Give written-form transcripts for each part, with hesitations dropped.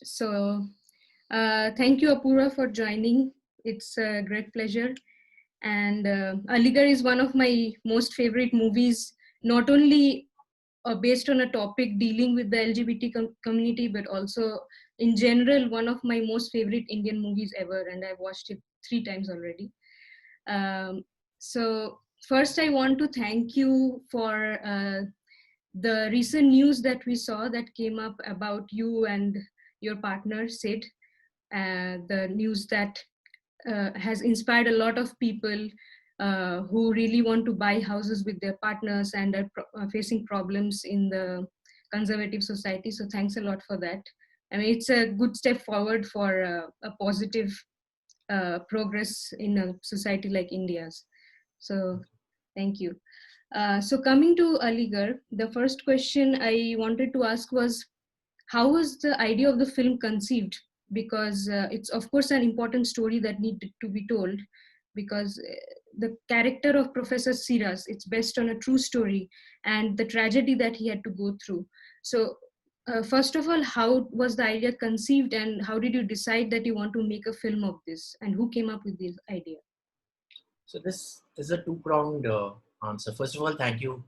So, thank you, Apura, for joining. It's a great pleasure. And Aligarh is one of my most favorite movies, not only based on a topic dealing with the LGBT community, but also in general, one of my most favorite Indian movies ever. And I've watched it 3 times already. Um, so, first, I want to thank you for the recent news that we saw that came up about you and your partner, Sid. The news that has inspired a lot of people who really want to buy houses with their partners and are facing problems in the conservative society. So thanks a lot for that. I mean, it's a good step forward for a positive progress in a society like India's. So thank you. So coming to Aligarh, the first question I wanted to ask was, how was the idea of the film conceived? Because it's of course an important story that needed to be told, because the character of Professor Siras, it's based on a true story and the tragedy that he had to go through. So first of all, how was the idea conceived, and how did you decide that you want to make a film of this, and who came up with this idea? So this is a two-pronged answer. First of all, thank you,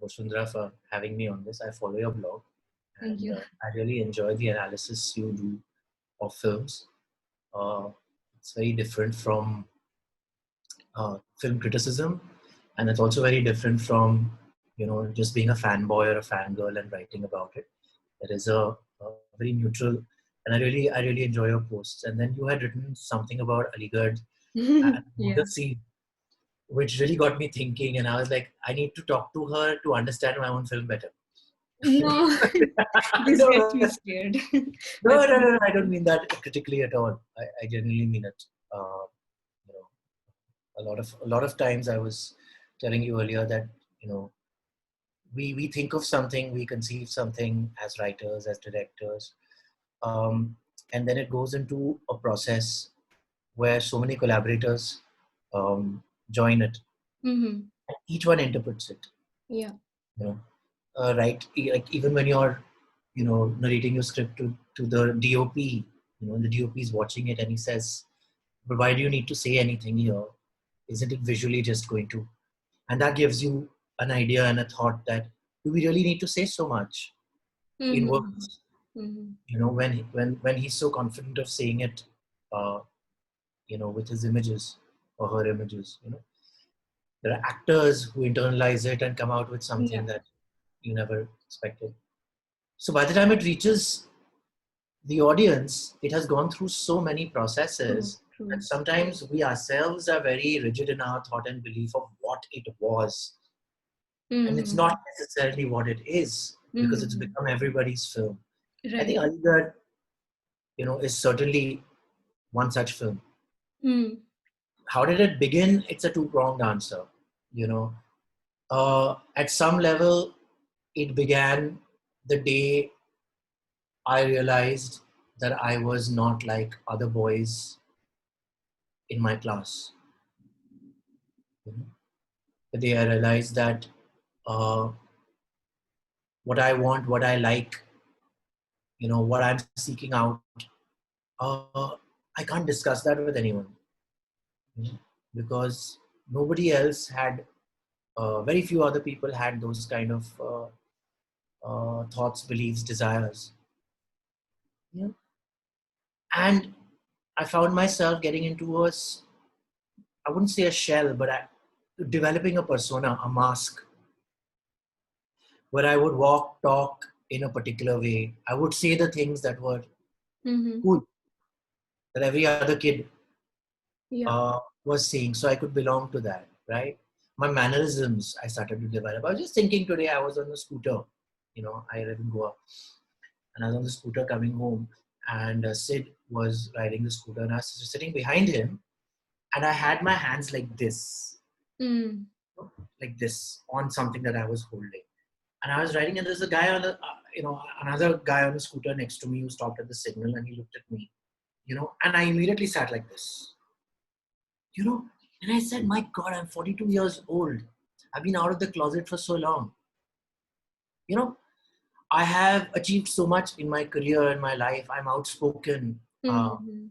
Vasundhara, for having me on this. I follow your blog, Thank and you. I really enjoy the analysis you do of films. Uh, it's very different from film criticism, and it's also very different from just being a fanboy or a fangirl and writing about it. There is a very neutral, and I really enjoy your posts. And then you had written something about Aligarh and Yeah. the scene, which really got me thinking. And I was like, I need to talk to her to understand my own film better. No, this gets no, me scared. no, But no, no, no, I don't mean that critically at all. I genuinely mean it. You know, a lot of times I was telling you earlier that you know we think of something, we conceive something as writers, as directors, um, and then it goes into a process where so many collaborators join it. mhm. Each one interprets it. Yeah. You know, right? Like even when you're narrating your script to the DOP, the DOP is watching it and he says, "But why do you need to say anything here? Isn't it visually just going to?" And that gives you an idea and a thought that do we really need to say so much in Mhm. words? Mhm. When he's so confident of saying it, uh, with his images or her images, there are actors who internalize it and come out with Yeah. something that you never expected. So by the time it reaches the audience, it has gone through so many True. processes that True. sometimes we ourselves are very rigid in our thought and belief of what it was. And it's not Mhm. necessarily what it is because it's Mhm. become everybody's film. I think Right. Aligarh, is certainly one such film. Mm. How did it begin? It's a two-pronged answer. You know, at some level, it began the day I realized that I was not like other boys in my class. You know? The day I realized that uh, what I want, what I like, what I'm seeking out, uh, I can't discuss that with anyone, you know, because nobody else had, very few other people had those kind of thoughts, beliefs, desires. You know? And I found myself getting into I wouldn't say a shell, but developing a persona, a mask, where I would walk, talk in a particular way. I would say the things that were Mhm. cool, that every other kid Yeah. was saying, so I could belong to that, right? My mannerisms I started to develop. I was just thinking today, I was on the scooter, I live in Goa, and I was on the scooter coming home, and Sid was riding the scooter, and I was sitting behind him, and I had my hands Mm. like this on something that I was holding. And I was riding, and there's a guy another guy on a scooter next to me who stopped at the signal, and he looked at me, and I immediately sat like this, you know, and I said, my God, I'm 42 years old. I've been out of the closet for so long. You know, I have achieved so much in my career, in my life. I'm outspoken. Mm-hmm.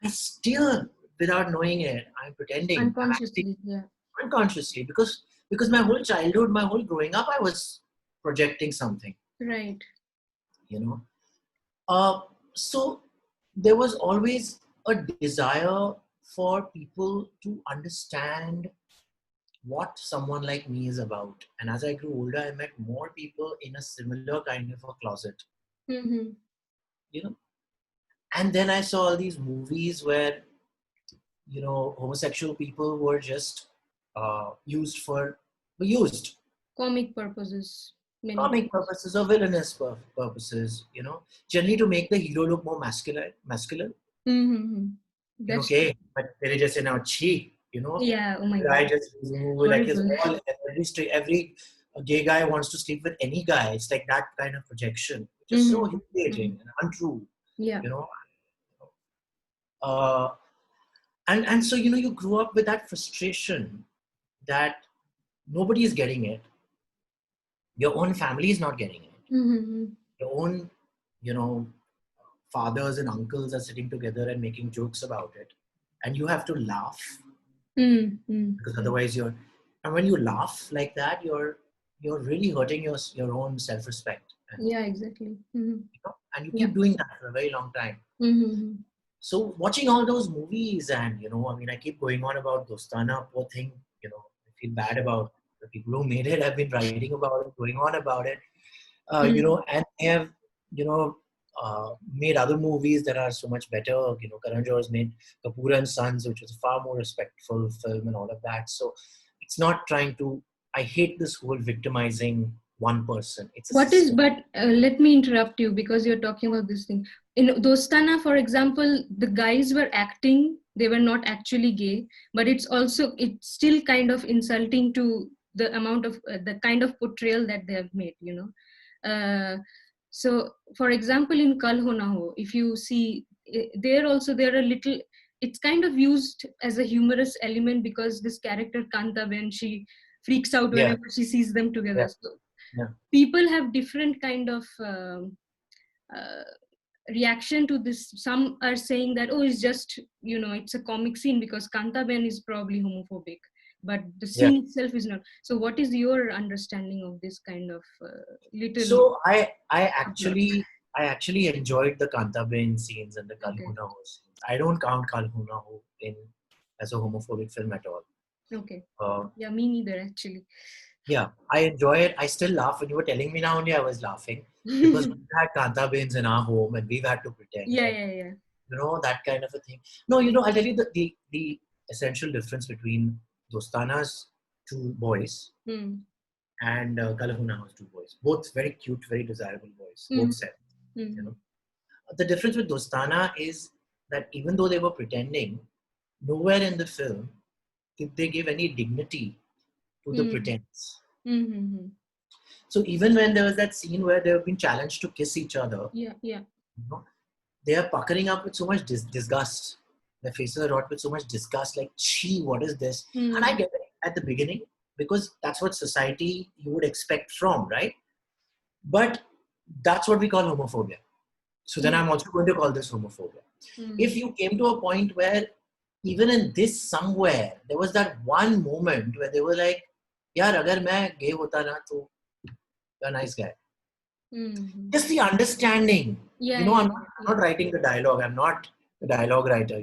I still, without knowing it, I'm pretending. I'm acting Unconsciously, yeah. unconsciously because my whole childhood, my whole growing up, I was projecting something. Right. You know. So there was always a desire for people to understand what someone like me is about. And as I grew older, I met more people in a similar kind of a closet. Mm-hmm. You know. And then I saw all these movies where homosexual people were just were used Comic purposes, many comic times. purposes or villainous purposes, generally to make the hero look more masculine. Mm-hmm. That's true. Okay, but they just in our cheek, Yeah. Oh my the guy God. just like his Horrible. all every gay guy wants to sleep with any guy. It's like that kind of projection, which is so Mm-hmm. Mm-hmm. humiliating and untrue, Yeah. you know. Uh, and so you grew up with that frustration that nobody is getting it. Your own family is not getting it. Mm-hmm. Your own, you know, fathers and uncles are sitting together and making jokes about it, and you have to laugh Mm-hmm. because otherwise you're. And when you laugh like that, you're really hurting your own self-respect, and Yeah, exactly. Mm-hmm. and you Yeah. keep doing that for a very long time. Mm-hmm. So watching all those movies, and I mean, I keep going on about Dostana, poor thing. I feel bad about the people who made it. I've been writing about it, going on about it. Mm-hmm. And they have, made other movies that are so much better. Karan Johar's made Kapoor and Sons, which was a far more respectful film and all of that. So it's not trying to. I hate this whole victimizing one person. It's a What is, system. but let me interrupt you because you're talking about this thing. In Dostana, for example, the guys were acting, they were not actually gay, but it's still kind of insulting to the amount of, the kind of portrayal that they have made. So, for example, in Kal Ho Na Ho, if you see, there also, there are little, it's kind of used as a humorous element because this character Kanta, when she freaks out Yeah, whenever she sees them together. yeah, So yeah. people have different kind of uh, reaction to this. Some are saying that, oh, it's just, it's a comic scene because Kantaben is probably homophobic, but the Yeah. scene itself is not. So what is your understanding of this kind of little So I subplot? actually enjoyed the Kantaben scenes and the Okay. Kalhuna Ho scenes. I don't count Kalhuna Ho in as a homophobic film at all. Okay. Uh, Yeah, me neither actually. yeah, I enjoy it. I still laugh. When you were telling me now only, I was laughing because we had Kantabens in our home and we've had to pretend, Yeah, and yeah, yeah. that kind of a thing. No, I'll tell you the essential difference between Dostana's two boys Hmm. and Kalhuna Ho's two boys. Both very cute, very desirable boys. Hmm. Both said, you Hmm. know. The difference with Dostana is that even though they were pretending, nowhere in the film did they give any dignity to the Hmm. pretense. Hmm. Hmm. So even when there was that scene where they have been challenged to kiss each other, Yeah, yeah. you know, they are puckering up with so much disgust. Their faces are wrought with so much disgust, like, "Gee, what is this?" And I Hmm. get it at the beginning because that's what society you would expect from, right? But that's what we call homophobia. So then Yeah. I'm also going to call this homophobia. If Hmm. you came to a point where even in this somewhere there was that one moment where they were like, "Yaar, agar main gay hota na, to you're a nice guy." Hmm. Just the understanding. Yeah, I'm yeah, not, I'm yeah. not writing the dialogue. I'm not the dialogue writer,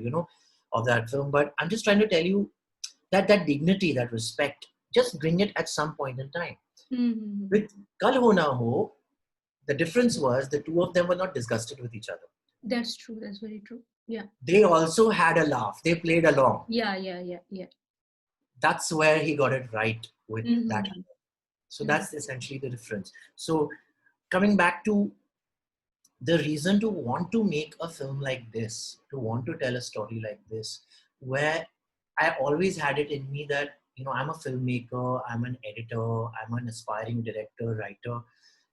of that film. But I'm just trying to tell you that dignity, that respect, just bring it at some point in time. Hmm. With Kal Ho Na Ho, the difference was the two of them were not disgusted with each other. That's true. That's very true. Yeah. They also had a laugh. They played along. Yeah, yeah, yeah, yeah. That's where he got it right with that. Mm-hmm. So Mm-hmm. that's essentially the difference. So coming back to the reason to want to make a film like this, to want to tell a story like this, where I always had it in me that, I'm a filmmaker, I'm an editor, I'm an aspiring director, writer,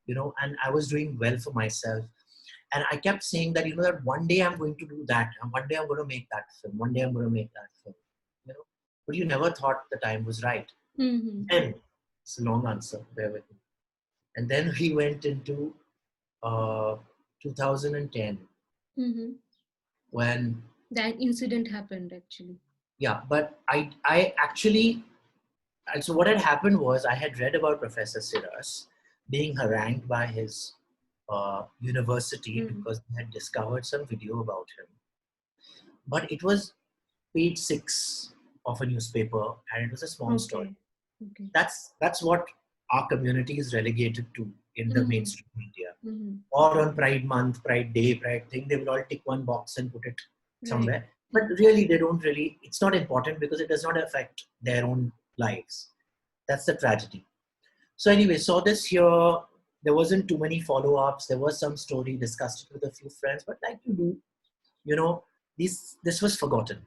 and I was doing well for myself. And I kept saying that, that one day I'm going to do that. And one day I'm going to make that film. One day I'm going to make that film. But you never thought the time was right. Mm-hmm. And it's a long answer, bear with me. And then we went into 2010 Mm-hmm. when, That incident happened actually. yeah, but I actually, so what had happened was I had read about Professor Siras being harangued by his university Mm-hmm. because they had discovered some video about him. But it was page 6 of a newspaper and it was a small story. Okay. Okay. That's what our community is relegated to in the Mm-hmm. mainstream media. Mm-hmm. Or on Pride Month, Pride Day, Pride thing, they will all tick one box and put it Right. somewhere. But really, they don't really, it's not important because it does not affect their own lives. That's the tragedy. So anyway, saw this here. There wasn't too many follow-ups. There was some story, discussed it with a few friends, but like you do, you know, this was forgotten.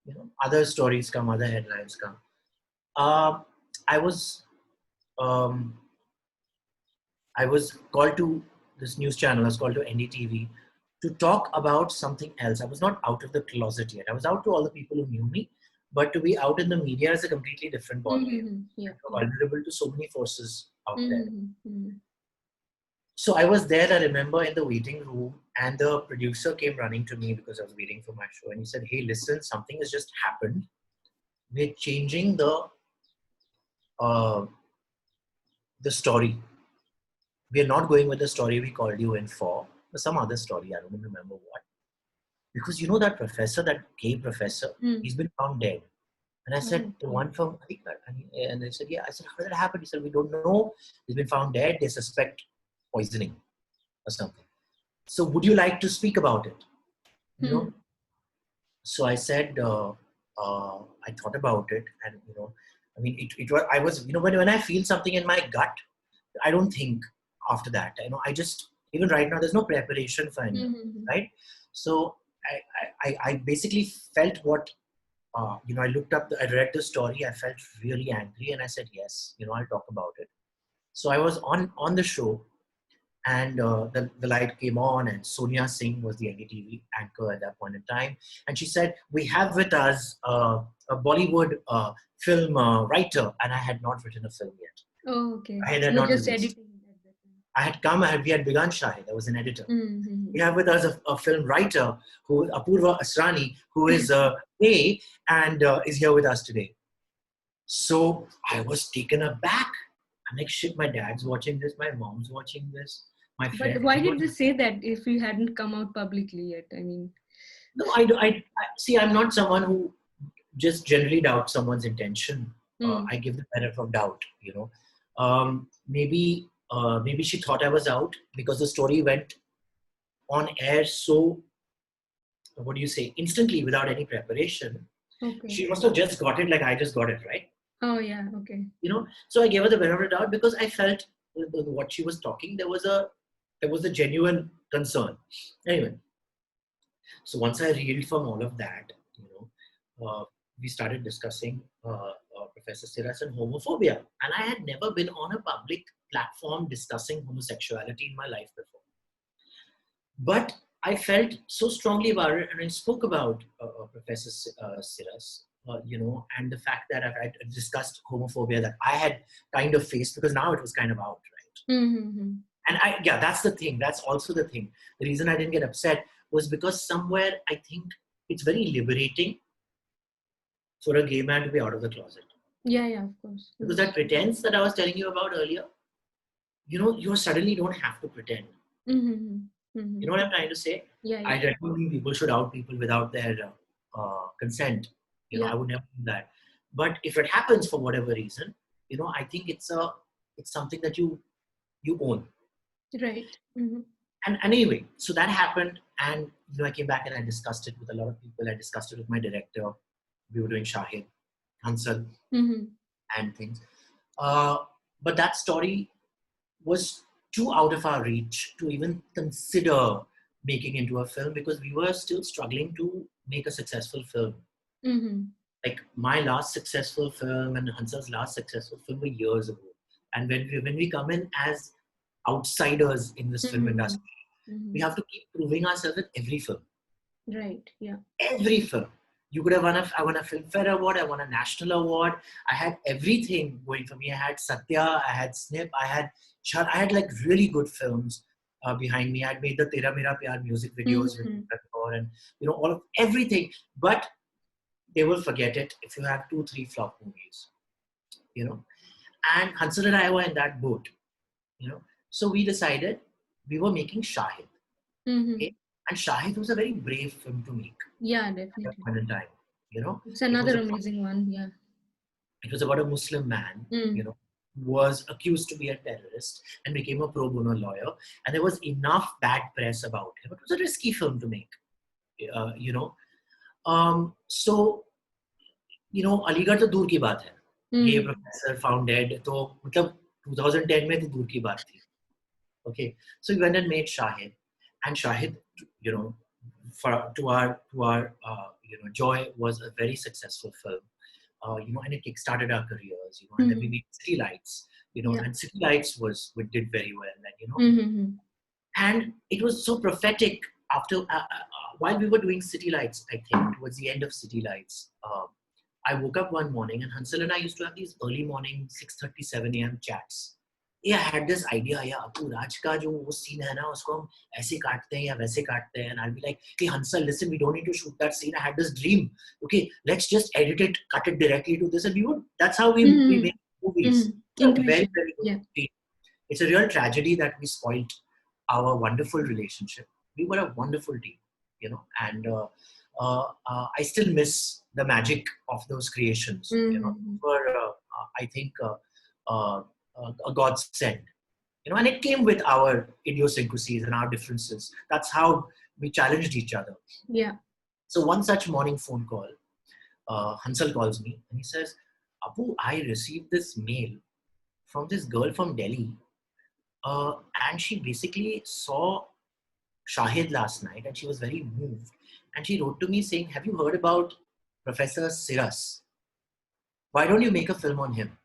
You know, other stories come, other headlines come. Uh, I was um, I was called to this news channel. I was called to NDTV to talk about something else. I was not out of the closet yet. I was out to all the people who knew me, but to be out in the media is a completely different ballgame. Mm-hmm. Yeah. You're vulnerable to so many forces out there. Mm-hmm. Mm-hmm. So I was there, I remember, in the waiting room, and the producer came running to me because I was waiting for my show, and he said, "Hey, listen, something has just happened. We're changing uh, the story. We're not going with the story we called you in for, some other story. I don't even remember what. Because you know that professor, that gay professor, Mm. he's been found dead." And I said, Oh, "The okay. one from," and they said, "Yeah." I said, "How did that happen?" He said, "We don't know. He's been found dead. They suspect poisoning or something. So would you like to speak about it?" You Hmm. know. So I said, I thought about it, and I mean, it was, I was, when I feel something in my gut, I don't think after that. I just, even right now, there's no preparation for anything, Mm-hmm. right? So I basically felt what, I looked up, I read the story, I felt really angry, and I said, yes, I'll talk about it. So I was on the show, and the light came on, and Sonia Singh was the NDTV anchor at that point in time, and she said, "We have with us a Bollywood film writer," and I had not written a film yet. Oh, okay. I had You were not just released. editing at that time. I had come, we had begun Shahid. I was an editor. Mm-hmm. We have with us a film writer, who Apurva Asrani, who is gay and is here with us today. So I was taken aback. I'm like, shit, my dad's watching this, my mom's watching this, my But friend, why did everyone. they say that if you hadn't come out publicly yet? I mean, No, I see. I'm not someone who just generally doubts someone's intention. mm. I give the benefit of doubt. Maybe she thought I was out because the story went on air so, what do you say, instantly without any preparation. Okay. She must have just got it like I just got it, right? Oh, yeah. Okay. So I gave her the benefit of the doubt because I felt with what she was talking, there was a genuine concern. Anyway, so once I reeled from all of that, we started discussing Professor Siras and homophobia. And I had never been on a public platform discussing homosexuality in my life before. But I felt so strongly about it, and I spoke about Professor Siras, and the fact that I discussed homophobia that I had kind of faced, because now it was kind of out, right? Mm-hmm. And that's the thing. That's also the thing. The reason I didn't get upset was because somewhere I think it's very liberating for a gay man to be out of the closet. Yeah, yeah, of course. Because that pretense that I was telling you about earlier, you suddenly don't have to pretend. Mm-hmm. Mm-hmm. You know what I'm trying to say? Yeah, I yeah. don't think people should out people without their consent. Yeah. I would never do that. But if it happens for whatever reason, I think it's something that you own. Right. Mm-hmm. And anyway, so that happened, and I came back and I discussed it with a lot of people. I discussed it with my director. We were doing Shahid, Hansal, Mm-hmm. and things. Uh, but that story was too out of our reach to even consider making into a film, because we were still struggling to make a successful film. Mm-hmm. Like my last successful film and Hansal's last successful film were years ago. And when we come in as outsiders in this film Mm-hmm. industry, we Mm-hmm. have to keep proving ourselves in every film. Right. Yeah. Every film. You could have I won a Filmfare Award, I won a national award. I had everything going for me. I had Satya, I had Snip, I had like really good films behind me. I'd made the Tera Mera Pyar music videos with Mm-hmm. Ranbir and all of everything. But they will forget it if you have 2, 3 flop movies. And Hansal and I were in that boat. So we decided we were making Shahid. Mm-hmm. Okay? And Shahid was a very brave film to make. Yeah, At definitely. that point in time. It's another amazing one. Yeah. It was about a Muslim man, who was accused to be a terrorist and became a pro bono lawyer. And there was enough bad press about him. It was a risky film to make, So, Aligarh तो दूर की बात है. ये professor found dead. तो मतलब 2010 में तो दूर की बात थी. Okay, so we went and made Shahid, and Shahid, to our joy, was a very successful film. And it kickstarted our careers. And then we made City Lights. And City Lights did very well, and and it was so prophetic. After while we were doing City Lights, I think towards the end of City Lights, I woke up one morning, and Hansal and I used to have these early morning 6:30, 7 a.m. chats. Yeah, I had this idea, Apu Raj का जो वो scene है ना, उसको हम ऐसे काटते हैं या वैसे काटते हैं, and I'll be like, hey Hansal, listen, we don't need to shoot that scene. I had this dream. Okay, let's just edit it, cut it directly to this, and that's how we make movies. Very, very good. Yeah. It's a real tragedy that we spoiled our wonderful relationship. We were a wonderful team, and I still miss the magic of those creations. Were I think a godsend, and it came with our idiosyncrasies and our differences. That's how we challenged each other. Yeah. So one such morning phone call, Hansal calls me and he says, Apu, I received this mail from this girl from Delhi, and she basically saw Shahid last night and she was very moved. And she wrote to me saying, have you heard about Professor Siras? Why don't you make a film on him?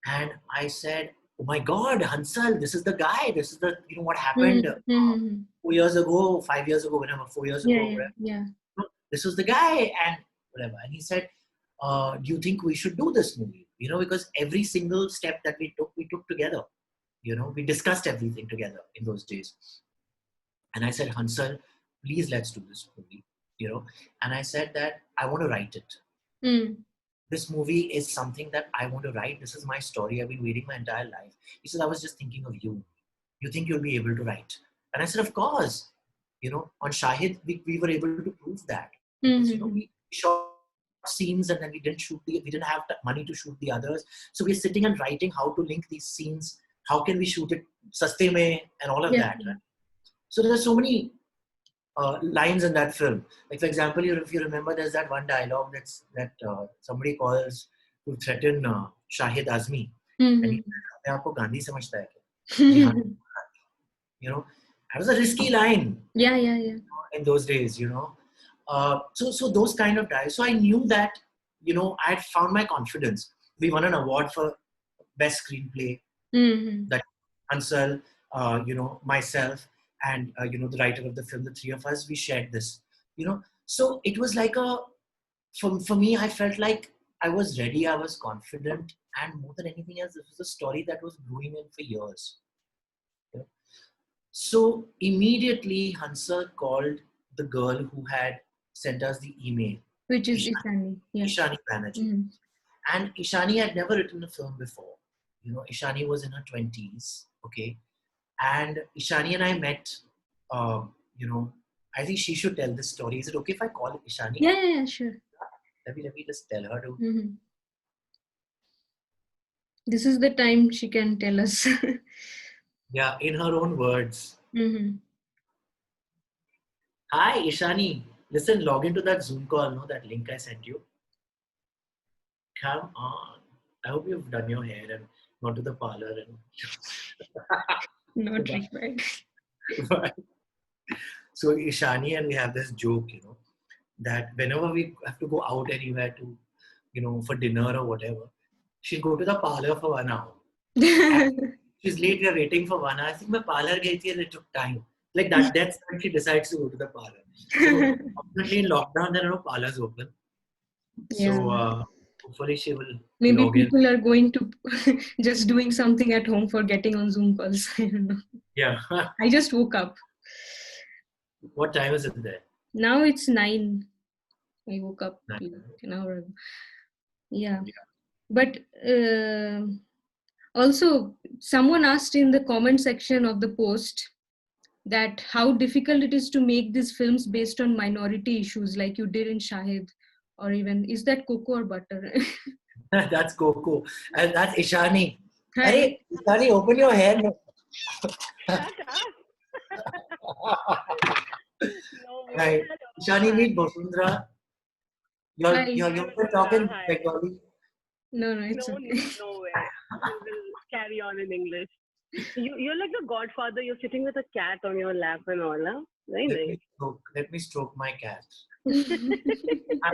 And I said, oh my God, Hansal, this is the guy. This is what happened 4 years ago, 5 years ago, whenever, 4 years ago. Yeah. This was the guy and whatever. And he said, do you think we should do this movie? Because every single step that we took together. We discussed everything together in those days. And I said, Hansal, please let's do this movie. And I said that I want to write it. This movie is something that I want to write. This is my story. I've been waiting my entire life. He said, I was just thinking of you. You think you'll be able to write? And I said, of course. On Shahid, we were able to prove that. Because, we shot scenes and then we didn't have money to shoot the others. So we're sitting and writing how to link these scenes. How can we shoot it saste mein and all of that. Right? So there are so many lines in that film. Like, for example, if you remember, there's that one dialogue that somebody calls to threaten Shahid Azmi. And he says, "Aapko Gandhi samajhta hai kya?" That was a risky line. Yeah. In those days, So those kind of guys. So I knew that, I had found my confidence. We won an award for best screenplay. That Hansal, myself, and the writer of the film, the three of us, we shared this. So it was like for me, I felt like I was ready, I was confident, and more than anything else, this was a story that was brewing in for years. So immediately, Hansal called the girl who had sent us the email, which is Ishani. Yeah. Ishani Banerjee. And Ishani had never written a film before. Ishani was in her 20s, okay? And Ishani and I met, I think she should tell this story. Is it okay if I call Ishani? Yeah, sure. Let me just tell her to. This is the time she can tell us. Yeah, in her own words. Hi, Ishani. Listen, log into that Zoom call, that link I sent you. Come on. I hope you've done your hair and gone to the parlor. Not required. So Ishani and we have this joke, that whenever we have to go out anywhere to, for dinner or whatever, she'll go to the parlor for 1 hour. She's late, we're waiting for 1 hour. I think my parlor gayi thi and it took time. Like that, that's when she decides to go to the parlor. So definitely in lockdown there are no parlors open. Yeah. So hopefully she will Maybe log in. people are going to just doing something at home for getting on Zoom calls. I don't know. Yeah. I just woke up. What time is it there? Now it's 9. I woke up 9. like an hour ago. Yeah. Yeah. But also, someone asked in the comment section of the post that how difficult it is to make these films based on minority issues like you did in Shahid, or even, is that cocoa or butter? That's Coco. And that's Ishani. Hi. Hey, Ishani, open your hair. Shut up. No way. Right. Ishani, meet Basundra. Hi. You're talking Hi. Bengali. No, it's No, okay. no way. We will carry on in English. You're like the godfather. You're sitting with a cat on your lap and all, huh? Very nice. Let me stroke my cat.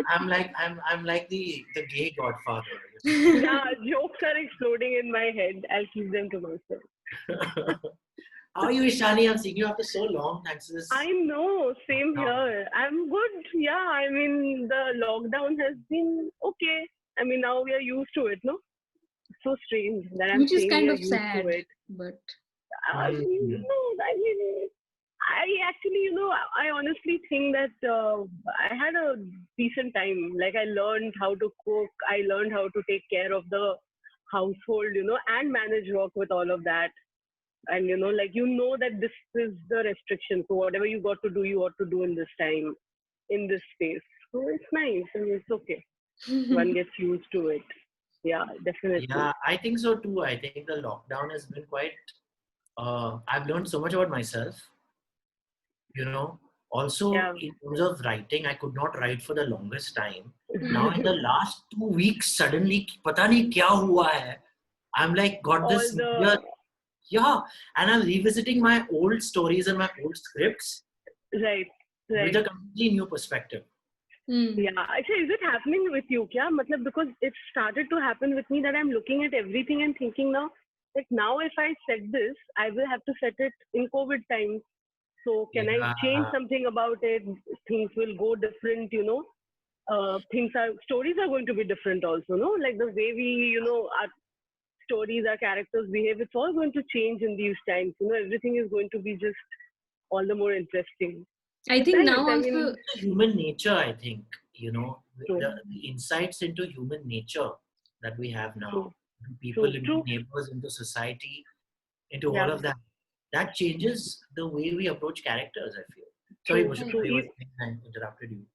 I'm like the gay godfather. Yeah, jokes are exploding in my head. I'll keep them to myself. How are you, Ishani? I'm seeing you after so long. Thanks to this. I know, same No. here. I'm good. Yeah, I mean, the lockdown has been okay. I mean, now we are used to it, no? So strange that I'm Which is saying kind we are of used sad, to it. but I mean, I actually, I honestly think that I had a decent time. Like, I learned how to cook, I learned how to take care of the household, and manage work with all of that. And, like, that this is the restriction. So, whatever you got to do, you ought to do in this time, in this space. So, it's nice and it's okay. One gets used to it. Yeah, definitely. Yeah, I think so too. I think the lockdown has been quite. I've learned so much about myself. Also Yeah. in terms of writing, I could not write for the longest time. Now in the last 2 weeks, suddenly, pata nahi kya hua hai. I'm like got All this the yeah, and I'm revisiting my old stories and my old scripts right. with a completely new perspective. Yeah, actually, is it happening with you, kya? Matlab, because it started to happen with me that I'm looking at everything and thinking now, like now if I set this, I will have to set it in COVID times. So can I change Yeah. something about it? Things will go different, stories are going to be different also, no? Like the way we, our stories, our characters behave, it's all going to change in these times. Everything is going to be just all the more interesting. I It's think nice. now I also mean, Human nature, I think, true, the insights into human nature that we have now, true, people, true, into true. neighbors, into society, into all Yeah, of that changes the way we approach characters, I feel. Sorry, true, Bhushan, true. you were saying I interrupted you.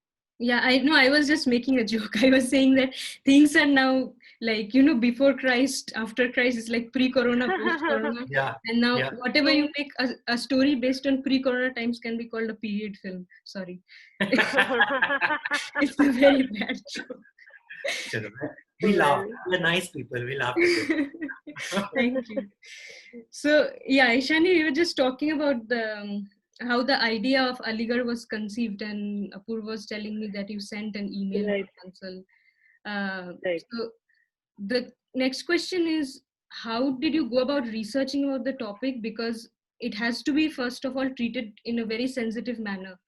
yeah, I know, I was just making a joke. I was saying that things are now like, before Christ, after Christ, is like pre-corona, post-corona. Yeah, And now yeah. whatever you make a story based on pre-corona times can be called a period film. Sorry. It's a very bad joke. Chalo, we laugh. We're nice people. We laugh at it. Thank you. So yeah, Ishani, we were just talking about how the idea of Aligarh was conceived, and Apur was telling me that you sent an email Right. to Council. Right. So the next question is, how did you go about researching about the topic? Because it has to be, first of all, treated in a very sensitive manner,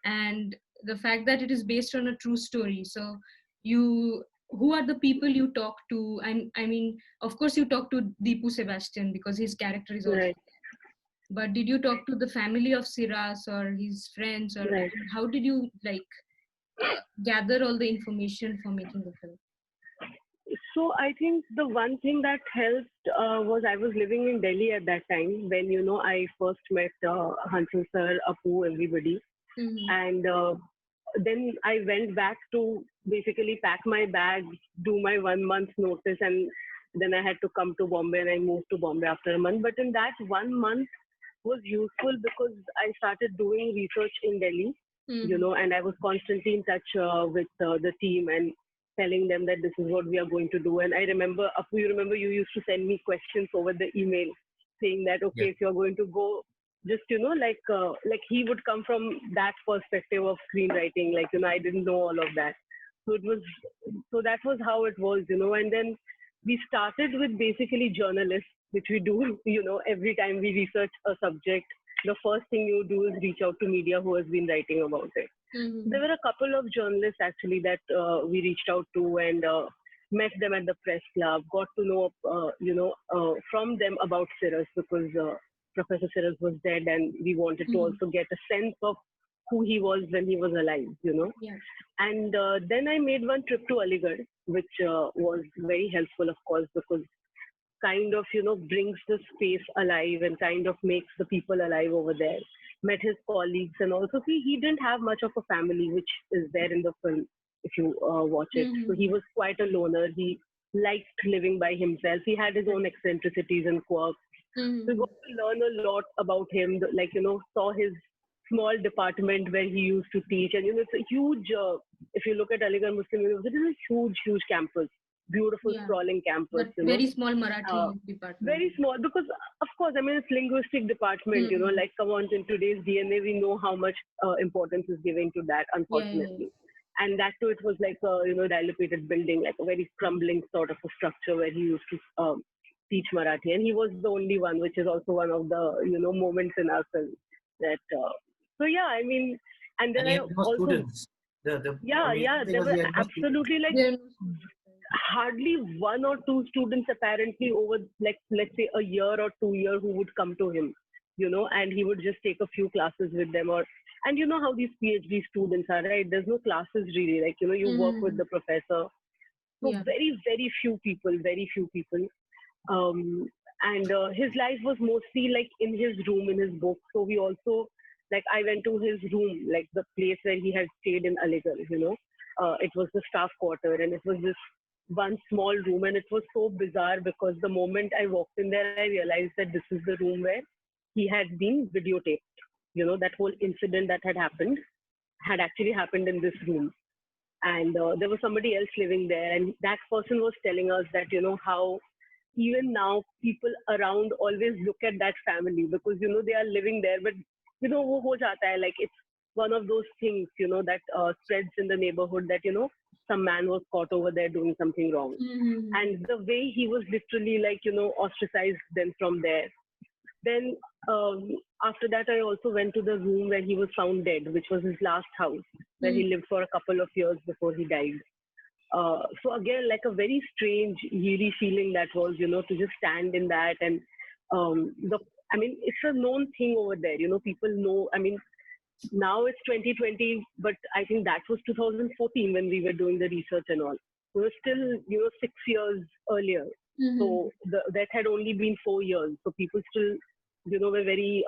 and the fact that it is based on a true story. So who are the people you talk to? I mean, of course, you talk to Deepu Sebastian because his character is also. Right. But did you talk to the family of Siras or his friends, or Right. how did you gather all the information for making the film? So I think the one thing that helped was I was living in Delhi at that time when I first met Hansal sir, Apu, everybody, and then I went back to basically pack my bag, do my 1 month notice, and then I had to come to Bombay, and I moved to Bombay after a month. But in that 1 month was useful because I started doing research in Delhi, and I was constantly in touch with the team and telling them that this is what we are going to do. And I remember, Apu, you remember you used to send me questions over the email saying that, okay, Yeah. if you're going to go, just, like he would come from that perspective of screenwriting. Like, I didn't know all of that. So that was how it was, and then we started with basically journalists, which we do, every time we research a subject. the first thing you do is reach out to media who has been writing about it. There were a couple of journalists actually that we reached out to and met them at the press club, got to know, from them about Cyrus because Professor Cyrus was dead and we wanted to also get a sense of who he was when he was alive, Yeah. And then I made one trip to Aligarh, which was very helpful, of course, because kind of, brings the space alive and kind of makes the people alive over there. Met his colleagues and also see he didn't have much of a family, which is there in the film if you watch it. So he was quite a loner. He liked living by himself. He had his own eccentricities and quirks. So we got to learn a lot about him, like, saw his small department where he used to teach. And, it's a huge, if you look at Aligarh Muslim University, it's a huge, huge campus. Beautiful, sprawling campus. But very small Marathi department. Very small because, of course, I mean, it's linguistic department, like come on, in today's DNA, we know how much importance is given to that, unfortunately. And that too, it was like a, dilapidated building, like a very crumbling sort of a structure where he used to teach Marathi. And he was the only one, which is also one of the, moments in our film that, so yeah, I mean, and then I also, students. There were absolutely like hardly one or two students apparently over like, let's say a year or 2 years who would come to him, and he would just take a few classes with them and you know how these PhD students are, right? There's no classes really, like, you work with the professor. So very, very few people. And his life was mostly like in his room, in his book. So we also, like, I went to his room, like the place where he had stayed in Aligarh, it was the staff quarter and it was this one small room and it was so bizarre because the moment I walked in there, I realized that this is the room where he had been videotaped. That whole incident that had happened had actually happened in this room. And there was somebody else living there. And that person was telling us that, how even now people around always look at that family because, they are living there. But, wo ho jata hai, like it's one of those things, that spreads in the neighborhood that, some man was caught over there doing something wrong. And the way he was literally like, ostracized them from there. Then after that, I also went to the room where he was found dead, which was his last house, where he lived for a couple of years before he died. So again, like a very strange, eerie feeling that was, to just stand in that. And it's a known thing over there. People know, now it's 2020, but I think that was 2014 when we were doing the research and all. We were still, 6 years earlier. So that had only been 4 years. So people still, were very,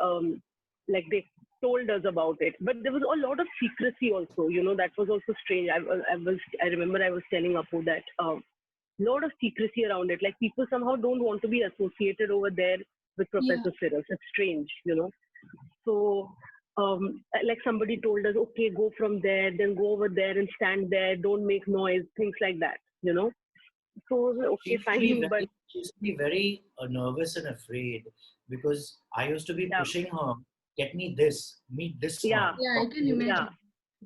like they told us about it. But there was a lot of secrecy also, that was also strange. I remember I was telling Apu that a lot of secrecy around it. Like people somehow don't want to be associated over there with Professor Cyrus. It's strange, So, like somebody told us, okay, go from there, then go over there and stand there, don't make noise, things like that, So, okay, fine. But she used to be very nervous and afraid because I used to be pushing her, get me this, meet this one. I can imagine.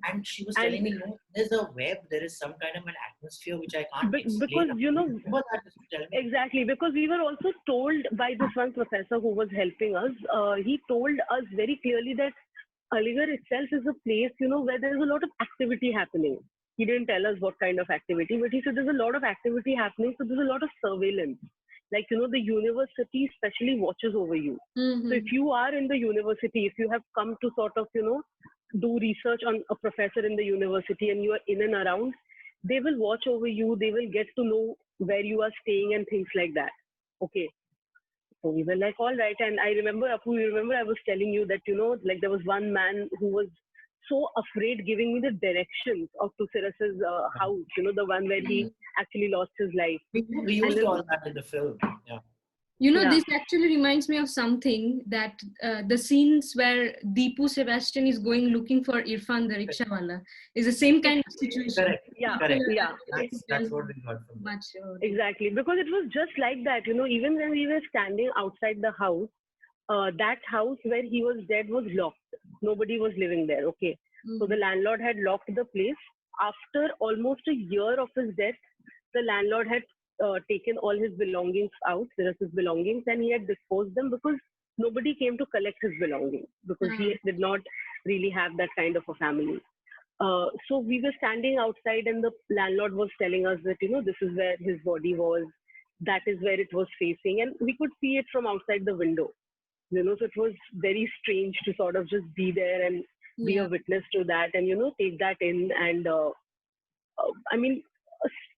And she was telling me, no, there's a web, there is some kind of an atmosphere which I can't explain. Because, exactly, because we were also told by this one professor who was helping us, he told us very clearly that Aligarh itself is a place, where there's a lot of activity happening. He didn't tell us what kind of activity, but he said there's a lot of activity happening, so there's a lot of surveillance. Like, the university especially watches over you. So if you are in the university, if you have come to sort of, do research on a professor in the university and you are in and around, they will watch over you. They will get to know where you are staying and things like that. Okay. So we were like, all right. And I remember, Apu, I was telling you that, like there was one man who was so afraid giving me the directions of Cyrus's house, the one where he actually lost his life. We used all that in the film. Yeah. This actually reminds me of something that the scenes where Deepu Sebastian is going looking for Irfan, the rickshawala, is the same kind of situation. Correct. Yeah. Correct. Yeah. That's what we got from that. Exactly. Because it was just like that, even when we were standing outside the house, that house where he was dead was locked. Nobody was living there. Okay. So the landlord had locked the place. After almost a year of his death, the landlord had taken all his belongings out, Cyrus's belongings, and he had disposed them because nobody came to collect his belongings because he did not really have that kind of a family. So we were standing outside, and the landlord was telling us that, this is where his body was, that is where it was facing, and we could see it from outside the window. So it was very strange to sort of just be there and be a witness to that, and take that in. And I mean,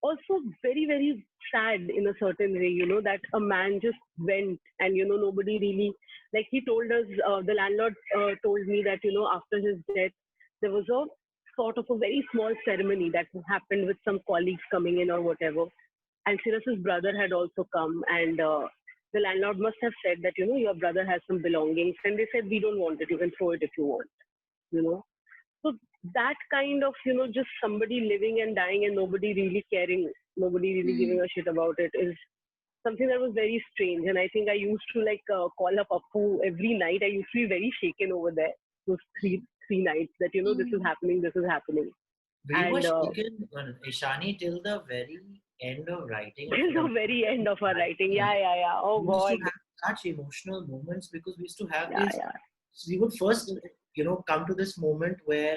also very, very sad in a certain way, that a man just went, and nobody really, like, he told us, the landlord told me that after his death there was a sort of a very small ceremony that happened with some colleagues coming in or whatever, and Siras's brother had also come, and the landlord must have said that your brother has some belongings, and they said, we don't want it, you can throw it if you want, you know so that kind of just somebody living and dying and nobody really caring, nobody really giving a shit about it, is something that was very strange. And I think I used to call up Appu every night. I used to be very shaken over there, those three nights, that this is happening, this is happening. We were shaken, Ishani, till the very end of writing. Till the very end of our writing. Yeah. Oh we God. used to have such emotional moments because we used to have these. So we would first, come to this moment where,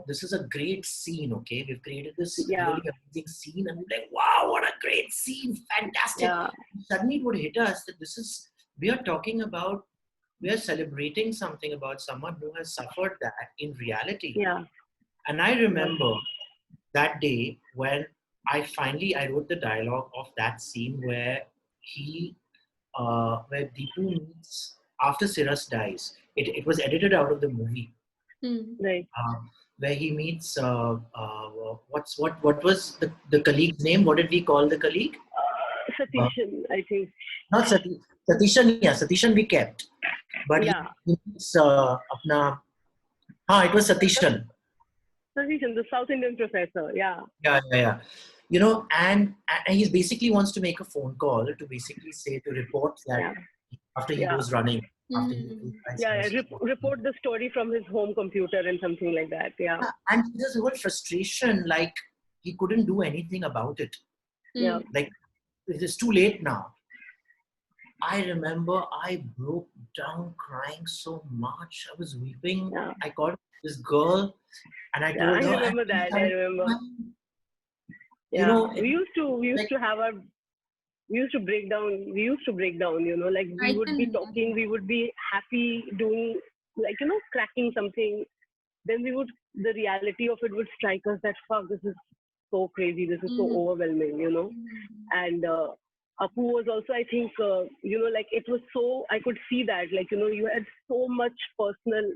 this is a great scene, okay? We've created this really amazing scene, and we're like, wow, what a great scene, fantastic. Yeah. Suddenly it would hit us that we are celebrating something about someone who has suffered that in reality. Yeah. And I remember that day when I wrote the dialogue of that scene where where Deepu meets after Siras dies. It was edited out of the movie. Right. Where he meets what was the colleague's name? What did we call the colleague? Satishan, I think. Not Satishan. Yeah, Satishan we kept. But he meets it was Satishan. Satishan, the South Indian professor. Yeah. And he basically wants to make a phone call to basically to report that after he was running. Report the story from his home computer and something like that. Yeah. And there's a whole frustration, like he couldn't do anything about it. Yeah. Like, it is too late now. I remember I broke down crying so much. I was weeping. Yeah. I called this girl and I told her. I remember that. I remember. We used to have our. We used to break down, like we would be talking, we would be happy doing, cracking something. Then the reality of it would strike us that, fuck, this is so crazy, this is so overwhelming, And Appu was also, I think, it was so, I could see that, you had so much personal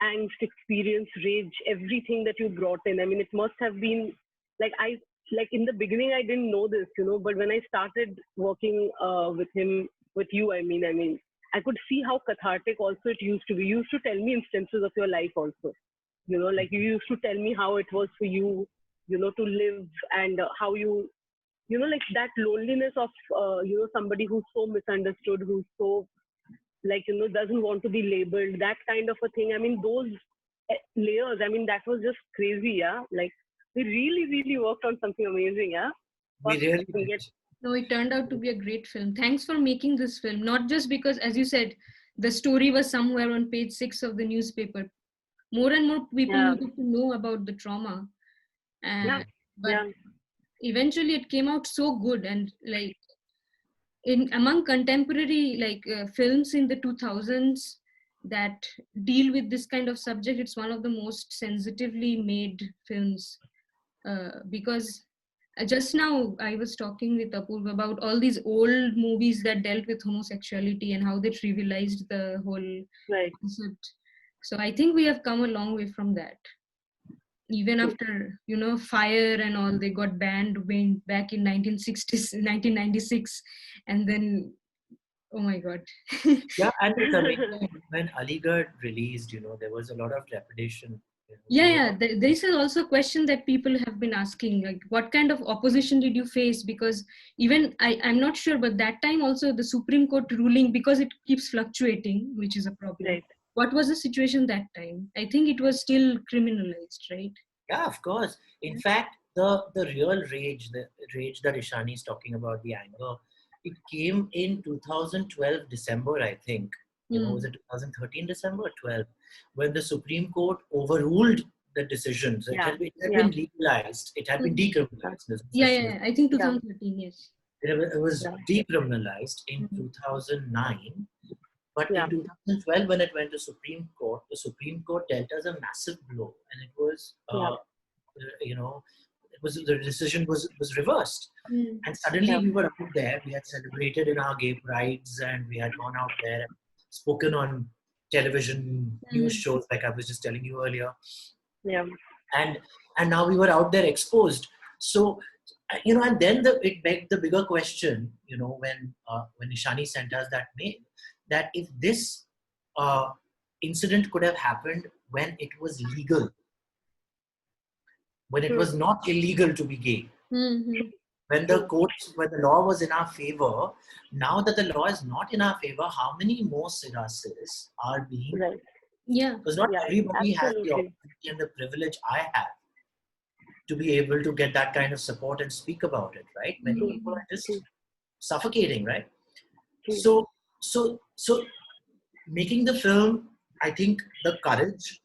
angst, experience, rage, everything that you brought in. I mean, it must have been, in the beginning, I didn't know this, but when I started working with you, I mean, I could see how cathartic also it used to be. You used to tell me instances of your life also, you used to tell me how it was for you, to live, and how you, that loneliness of, somebody who's so misunderstood, who's so, doesn't want to be labeled, that kind of a thing. I mean, those layers, I mean, that was just crazy, we really, really worked on something amazing, We really did. No, it turned out to be a great film. Thanks for making this film. Not just because, as you said, the story was somewhere on page 6 of the newspaper. More and more people needed to know about the trauma. But eventually it came out so good. And among contemporary films in the 2000s that deal with this kind of subject, it's one of the most sensitively made films. Because just now I was talking with Apurva about all these old movies that dealt with homosexuality and how they trivialized the whole concept. So I think we have come a long way from that. Even after, Fire and all, they got banned back in 1996. And then, oh my God. Yeah, and when Aligarh released, there was a lot of trepidation. This is also a question that people have been asking, like, what kind of opposition did you face? Because even I'm not sure, but that time also the Supreme Court ruling, because it keeps fluctuating, which is a problem. Right. What was the situation that time? I think it was still criminalized, right? Yeah, of course. In fact, the real rage, the rage that Ishani is talking about, the anger, it came in 2012 December, I think. was it 2013 December or 12, when the Supreme Court overruled the decisions. It had been legalized. It had been decriminalized. I think 2013, yes. It was decriminalized in 2009. But in 2012, when it went to Supreme Court, the Supreme Court dealt us a massive blow, and it was, the decision was reversed, and suddenly we were out there. We had celebrated in our gay prides, and we had gone out there and spoken on television news shows, like I was just telling you earlier. Yeah. And now we were out there exposed. So, and then it begged the bigger question, when Ishani sent us that mail, that if this incident could have happened when it was legal, when it was not illegal to be gay, when the law was in our favor, now that the law is not in our favor, how many more Sirasis are being... Right. Yeah. Because not everybody has the opportunity and the privilege I have to be able to get that kind of support and speak about it, right? Many people are just suffocating, right? So making the film, I think the courage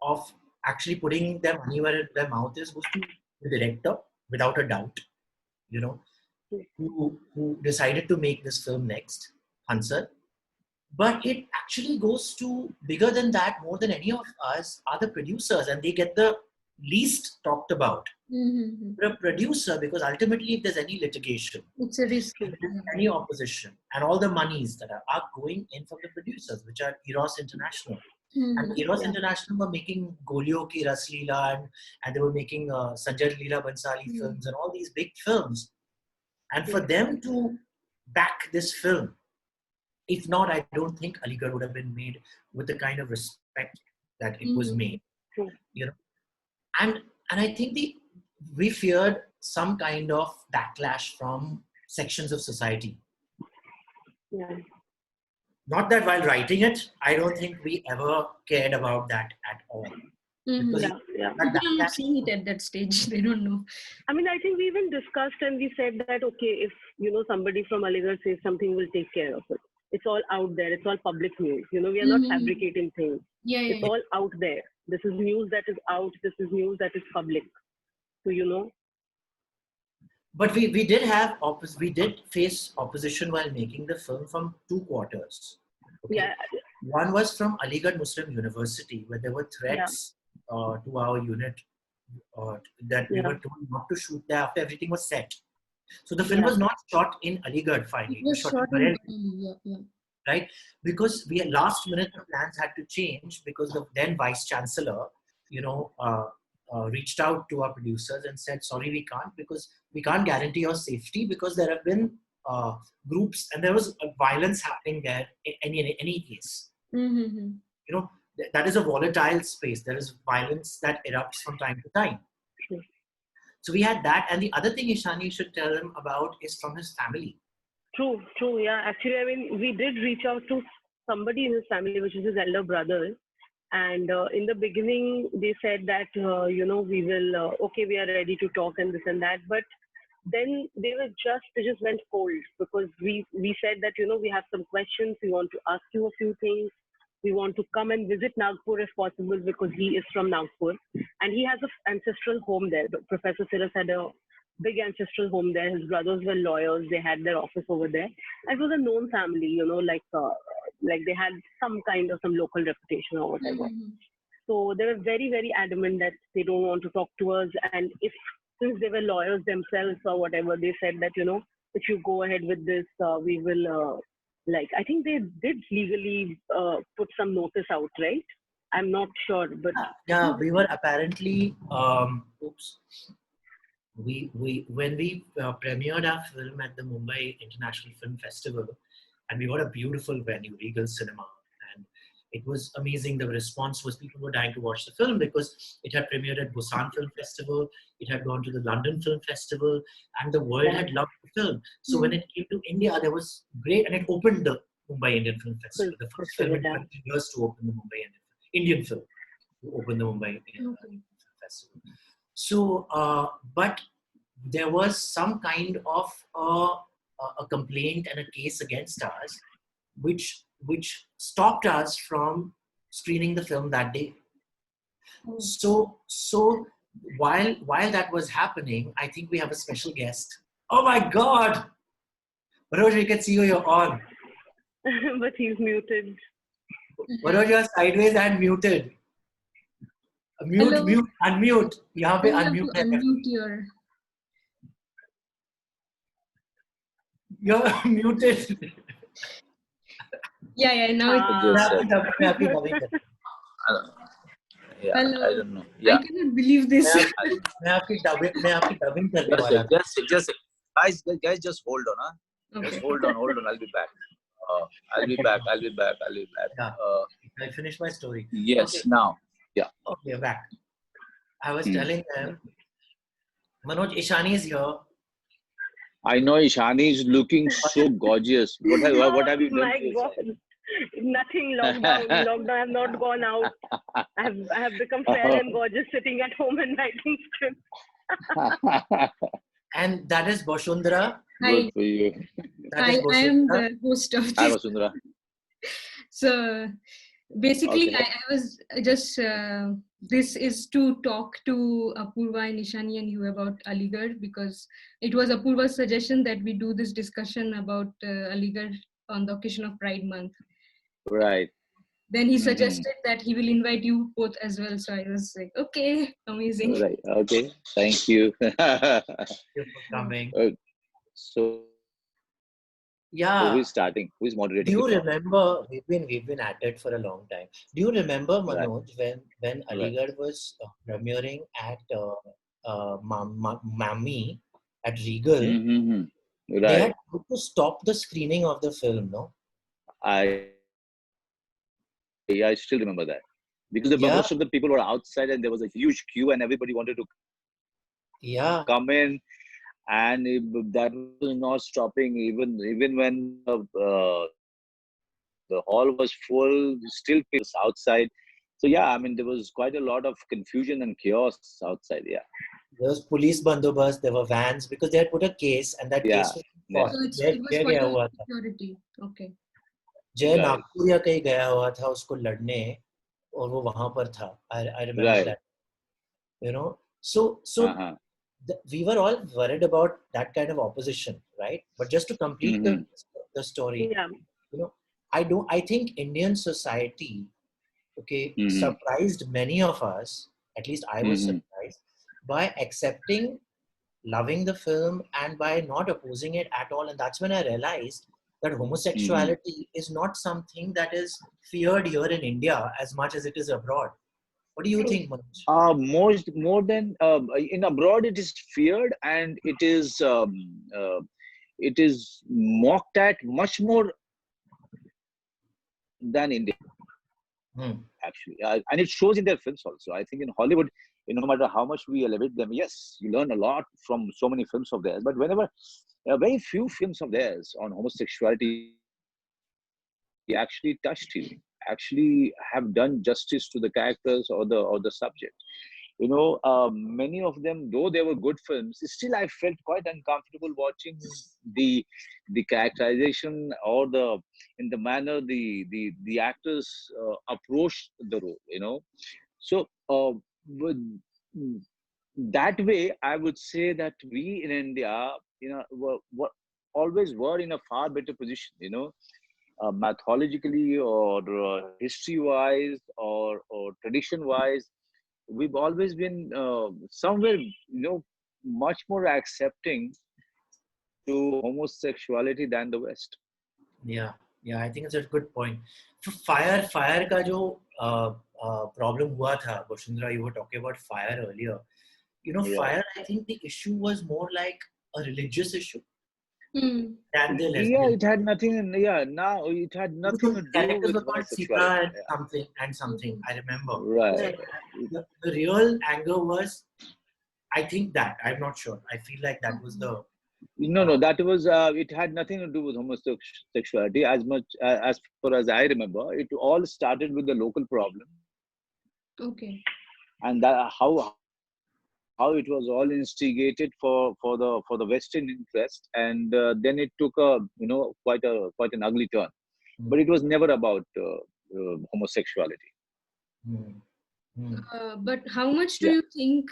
of actually putting their money where their mouth is goes to the director, without a doubt, who decided to make this film next, Hansar. But it actually goes to bigger than that. More than any of us are the producers, and they get the least talked about. For a producer, because ultimately if there's any litigation, it's a risk, any opposition, and all the monies that are going in from the producers, which are Eros International. And Eros International were making Golio Ki Ras Leela, and they were making Sanjay Leela Bhansali films and all these big films. And for them to back this film, if not, I don't think Aligarh would have been made with the kind of respect that it was made. And I think we feared some kind of backlash from sections of society. Yeah. Not that while writing it, I don't think we ever cared about that at all. People are not seeing it at that stage. They don't know. I mean, I think we even discussed and we said that, okay, if, somebody from Aligarh says something, we'll take care of it. It's all out there. It's all public news. We are not fabricating things. It's all out there. This is news that is out. This is news that is public. So, But we did face opposition while making the film from two quarters. Okay? Yeah. One was from Aligarh Muslim University, where there were threats to our unit that we were told not to shoot there after everything was set. So the film was not shot in Aligarh finally. It was shot in Delhi, right? Because last minute the plans had to change because the then Vice Chancellor, reached out to our producers and said, sorry, we can't, because we can't guarantee your safety, because there have been groups and there was violence happening there in any case. That is a volatile space. There is violence that erupts from time to time. So we had that. And the other thing Ishani should tell him about is from his family. True. Yeah. Actually, I mean, we did reach out to somebody in his family, which is his elder brother. And in the beginning, they said that, we will, we are ready to talk and this and that. But then they just went cold, because we said that, we have some questions. We want to ask you a few things. We want to come and visit Nagpur if possible, because he is from Nagpur. And he has an ancestral home there. Professor Siras had a big ancestral home there. His brothers were lawyers. They had their office over there. And it was a known family, like they had some local reputation or whatever. So they were very, very adamant that they don't want to talk to us. And since they were lawyers themselves or whatever, they said that, if you go ahead with this, we will, I think they did legally put some notice out, right? I'm not sure, but... Yeah, we were apparently, when we premiered our film at the Mumbai International Film Festival, and we got a beautiful venue, Regal Cinema, and it was amazing. The response was people were dying to watch the film because it had premiered at Busan Film Festival, it had gone to the London Film Festival, and the world had loved the film. So when it came to India, there was great, and it opened the Mumbai Indian Film Festival, the first film in 20 years to open the Mumbai Indian film, to open the Mumbai Indian Film Festival. So, but there was some kind of a complaint and a case against us, which which stopped us from screening the film that day. Oh. So while that was happening, I think we have a special guest. Oh my God! Manoj, we can see you. You're on. But he's muted. Manoj, you're sideways and muted. Mute, Hello. mute, unmute. यहाँ पे You have unmute to है. unmute your. You're muted. Yeah, now it's. मैं आपकी dubbing कर. Yeah, Hello. I don't know. Yeah. I cannot believe this. मैं आपकी dubbing करने वाला था. Just guys, just hold on, huh? Okay. Just hold on. I'll be back. I'll be back. Yeah. I finished my story. Yes, Okay. now. Yeah. Okay, back. I was telling them, Manoj, Ishani is here. I know Ishani is looking so gorgeous. What have you done? My God. Nothing. Lockdown. I have not gone out. I have become fair and gorgeous sitting at home and writing scripts. And that is Boshundra. Hi. Good for you. I am the host of Hi, this. Vasundhara. So basically, Okay. I was just, this is to talk to Apurva and Ishani and you about Aligarh, because it was Apurva's suggestion that we do this discussion about Aligarh on the occasion of Pride Month. Right. Then he suggested that he will invite you both as well. So I was like, okay, amazing. Right. Okay. Thank you. Thank you for coming. So Yeah. who is starting? Who is moderating? Do you the talk? remember, we've been at it for a long time. Do you remember, Manoj, when Aligarh was premiering at Mami at Regal, Mm-hmm. they Right. had to stop the screening of the film, no? I still remember that. Because most of the people were outside and there was a huge queue and everybody wanted to come in, and that was not stopping even when the hall was full, still people outside. So yeah, I mean there was quite a lot of confusion and chaos outside. Yeah. There was police bandobast, there were vans, because they had put a case, and that case was fought. So it was for the security. Okay. जय नागपुर या कहीं गया हुआ था उसको लड़ने, और वो वहां पर था. I remember that. You know, so we were all worried about that kind of opposition, right? But just to complete the story, you know, I think Indian society, surprised many of us, at least I was surprised, by accepting, loving the film and by not opposing it at all. And that's when I realized that homosexuality is not something that is feared here in India as much as it is abroad. What do you think, Manoj? More than in abroad, it is feared and it is mocked at much more than India. Actually, and it shows in their films also. I think in Hollywood, no matter how much we elevate them, yes, you learn a lot from so many films of theirs. But whenever very few films of theirs on homosexuality actually touched you, actually have done justice to the characters or the subject. You know, many of them, though they were good films, still I felt quite uncomfortable watching the characterization or in the manner the actors approached the role. You know, so that way I would say that we in India, you know, were always were in a far better position. You know. Mythologically or history-wise or tradition-wise, we've always been somewhere, you know, much more accepting to homosexuality than the West. Yeah, I think it's a good point. Fire का जो problem हुआ था, Boshundra, you were talking about fire earlier. You know, fire, I think the issue was more like a religious issue. It had nothing. Now it had nothing to do with homosexuality. And something. I remember. Right. The real anger was, I think that I'm not sure. I feel like that was the. No. That was. It had nothing to do with homosexuality as much as far as I remember. It all started with the local problem. Okay. And that how it was all instigated for the Western interest, and then it took quite an ugly turn. but it was never about homosexuality. But how much do Yeah. you think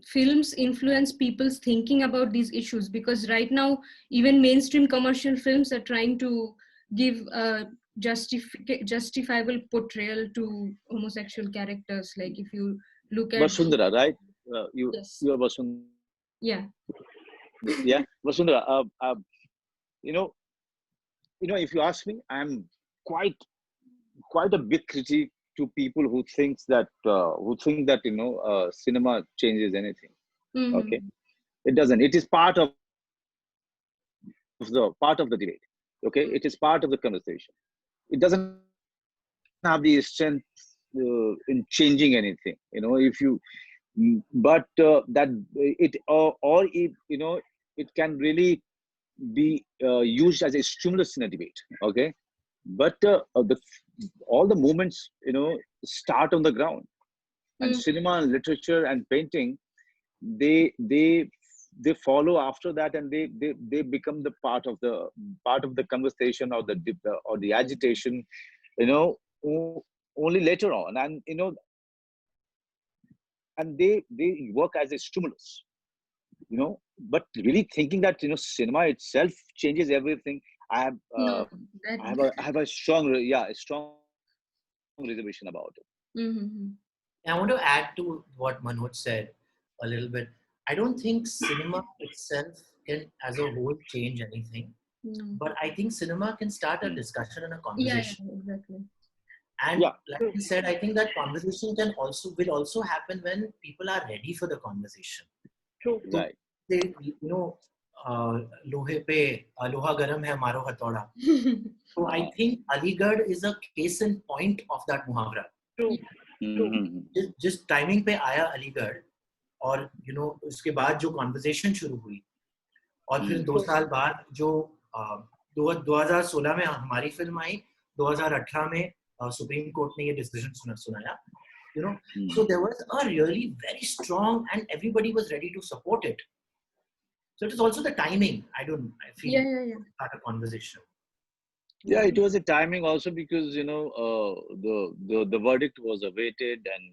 films influence people's thinking about these issues? Because right now, even mainstream commercial films are trying to give a justifiable portrayal to homosexual characters. Like if you look at Vasundhara, right? yes, You are Vasundhara. yeah, Yeah, Vasundhara. You know, if you ask me, I'm quite quite a big critique to people who think that cinema changes anything. Okay, mm-hmm. it doesn't. It is part of the debate. Okay, it is part of the conversation. It doesn't have the strength in changing anything. If you but that it or if it can really be used as a stimulus in a debate. Okay, but all the movements start on the ground, and Mm-hmm. cinema and literature and painting, they follow after that, and they become the part of the conversation, or the agitation, you know only later on. And they work as a stimulus, but really thinking that cinema itself changes everything. i have No, uh, that. I have a strong reservation about it. Mm-hmm. I want to add to what Manoj said a little bit. I don't think cinema itself can, as a whole, change anything. No. But I think cinema can start a discussion and a Yeah, conversation. exactly. And Yeah. like you said, I think that conversation will also happen when people are ready for the conversation. True. So Right. they, lohe pe loha garam hai maro hatauda. So I think Aligarh is a case in point of that muhavra. True. जिस timing पे आया अलीगढ़, और उसके बाद जो conversation शुरू हुई, और फिर 2 साल बाद जो 2016 में हमारी फिल्म आई, 2018 में सुप्रीम कोर्ट ने ये डिसीजन सुनाया, so there was a really very strong, and everybody was ready to support it. So it is also the timing. I feel start a conversation. Yeah, it was a timing also, because the verdict was awaited, and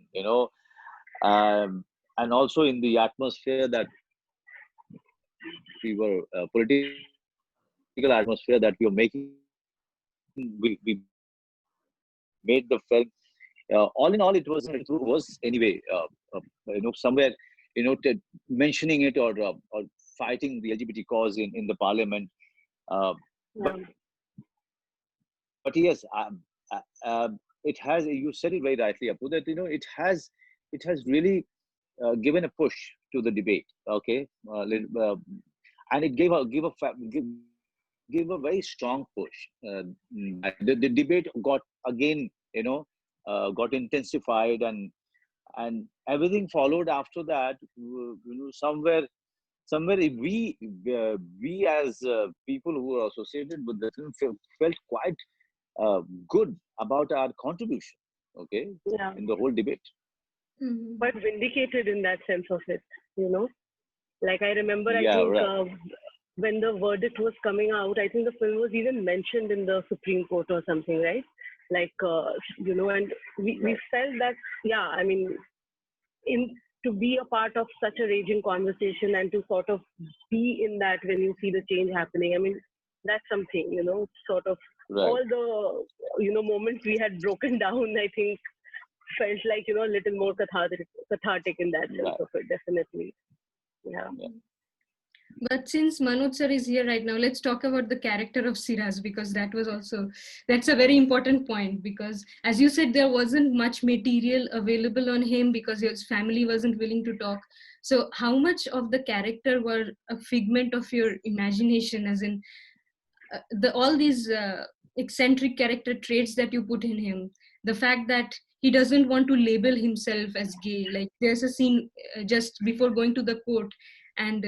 also in the atmosphere that we were political atmosphere that we were making. We made the film. All in all, it was anyway somewhere mentioning it, or fighting the LGBT cause in the parliament. But yes, it has. You said it very rightly, Apu, that it has really given a push to the debate. Okay, and it gave a very strong push. The debate got again, got intensified, and everything followed after that. Somewhere we as people who are associated with the film felt quite good about our contribution. Okay, in the whole debate. But vindicated in that sense of it, Like I remember, I think right. When the verdict was coming out, I think the film was even mentioned in the Supreme Court or something, right? Like, and we felt that, I mean, to be a part of such a raging conversation and to sort of be in that when you see the change happening, I mean, that's something, sort of all the, moments we had broken down, I think felt like, a little more cathartic in that sense of it, definitely. Yeah. But since Manoj sir is here right now, let's talk about the character of Siraz, because that's a very important point, because as you said, there wasn't much material available on him because his family wasn't willing to talk. So how much of the character were a figment of your imagination, as in all these eccentric character traits that you put in him, the fact that he doesn't want to label himself as gay, like there's a scene just before going to the court, and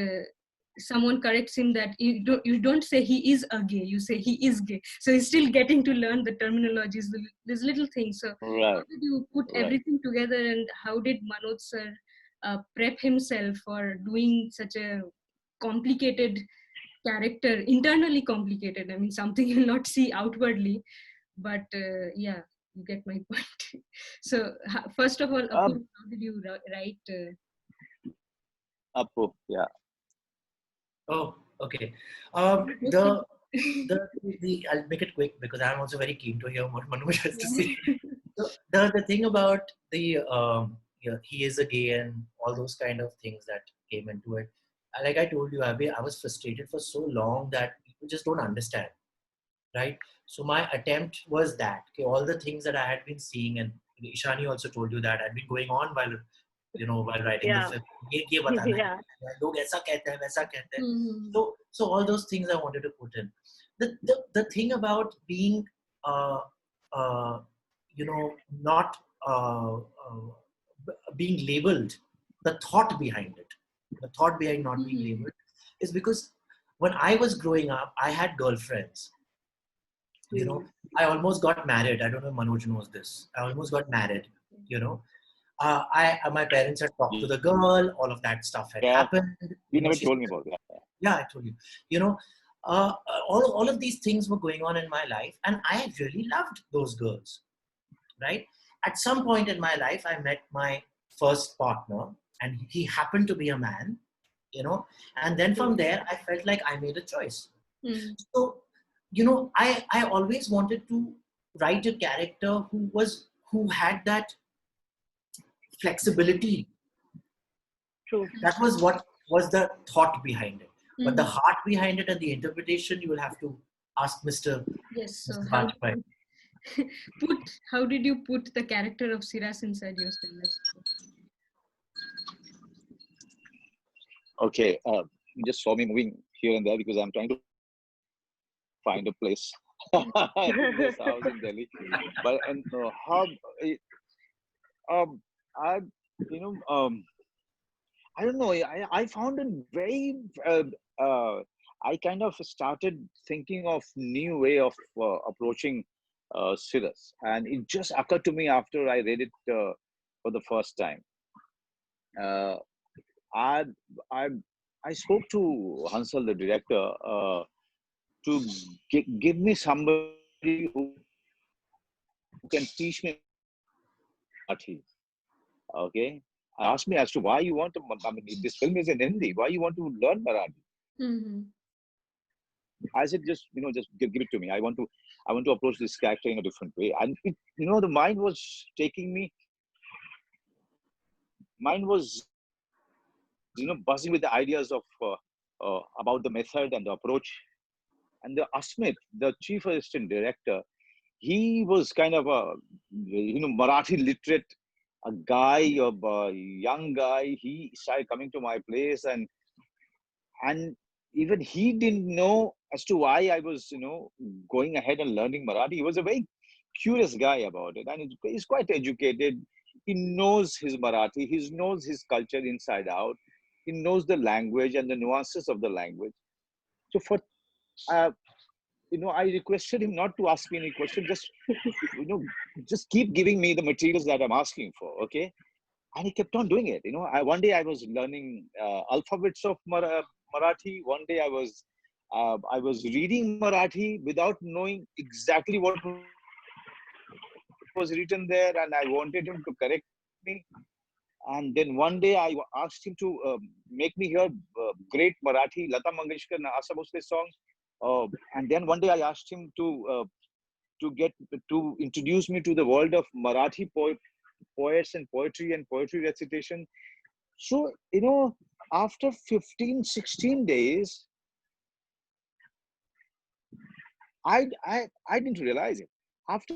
someone corrects him that you don't say he is a gay, you say he is gay. So he's still getting to learn the terminologies, these little things. So how did you put everything together, and how did Manoj sir prep himself for doing such a complicated character internally complicated. I mean, something you'll not see outwardly, but yeah, you get my point. So first of all, Apurva, how did you write? Appu, yeah. Oh, okay. I'll make it quick because I'm also very keen to hear what Manoj has to say. So the thing about he is a gay and all those kind of things that came into it. Like I told you, I was frustrated for so long that people just don't understand, right? So my attempt was that okay, all the things that I had been seeing, and Ishani also told you that I'd been going on while writing the film. ये बताना है, लोग ऐसा कहते हैं, वैसा कहते हैं. So all those things I wanted to put in. The thing about being not being labeled, the thought behind not being labeled is because when I was growing up, I had girlfriends. You know, I almost got married. I don't know if Manoj knows this. I almost got married. You know, my parents had talked to the girl. All of that stuff had happened. You never told me about that. Yeah, I told you. You know, all of these things were going on in my life, and I really loved those girls. Right? At some point in my life, I met my first partner, and he happened to be a man. You know, and then from there, I felt like I made a choice. So, you know, I always wanted to write a character who had that flexibility. True. That was what was the thought behind it. But the heart behind it and the interpretation, you will have to ask Mr. Yes. So Mr. how did you put the character of Siras inside yourself? Okay, you just saw me moving here and there because I'm trying to find a place in this house in Delhi. But and I I don't know. I found it very. I kind of started thinking of new way of approaching Siras, and it just occurred to me after I read it for the first time. I I I spoke to Hansal, the director, to give me somebody who can teach me Marathi. Okay, asked me as to why you want to. I mean, this film is in Hindi. Why you want to learn Marathi? I said, just give it to me. I want to approach this character in a different way. And the mind was taking me. Mine was, buzzing with the ideas of about the method and the approach. And the Asmit, the chief assistant director, he was kind of a Marathi literate, a guy, a young guy. He started coming to my place, and even he didn't know as to why I was going ahead and learning Marathi. He was a very curious guy about it, and he's quite educated. He knows his Marathi. He knows his culture inside out. He knows the language and the nuances of the language. So for I requested him not to ask me any question. Just keep giving me the materials that I'm asking for. Okay. And he kept on doing it. One day I was learning alphabets of Marathi. One day I was reading Marathi without knowing exactly what was written there, and I wanted him to correct me. And then one day I asked him to make me hear great Marathi Lata Mangeshkar and Asa Bhosle songs. And then one day I asked him to introduce me to the world of Marathi poets and poetry recitation. So, after 15, 16 days, I didn't realize it. After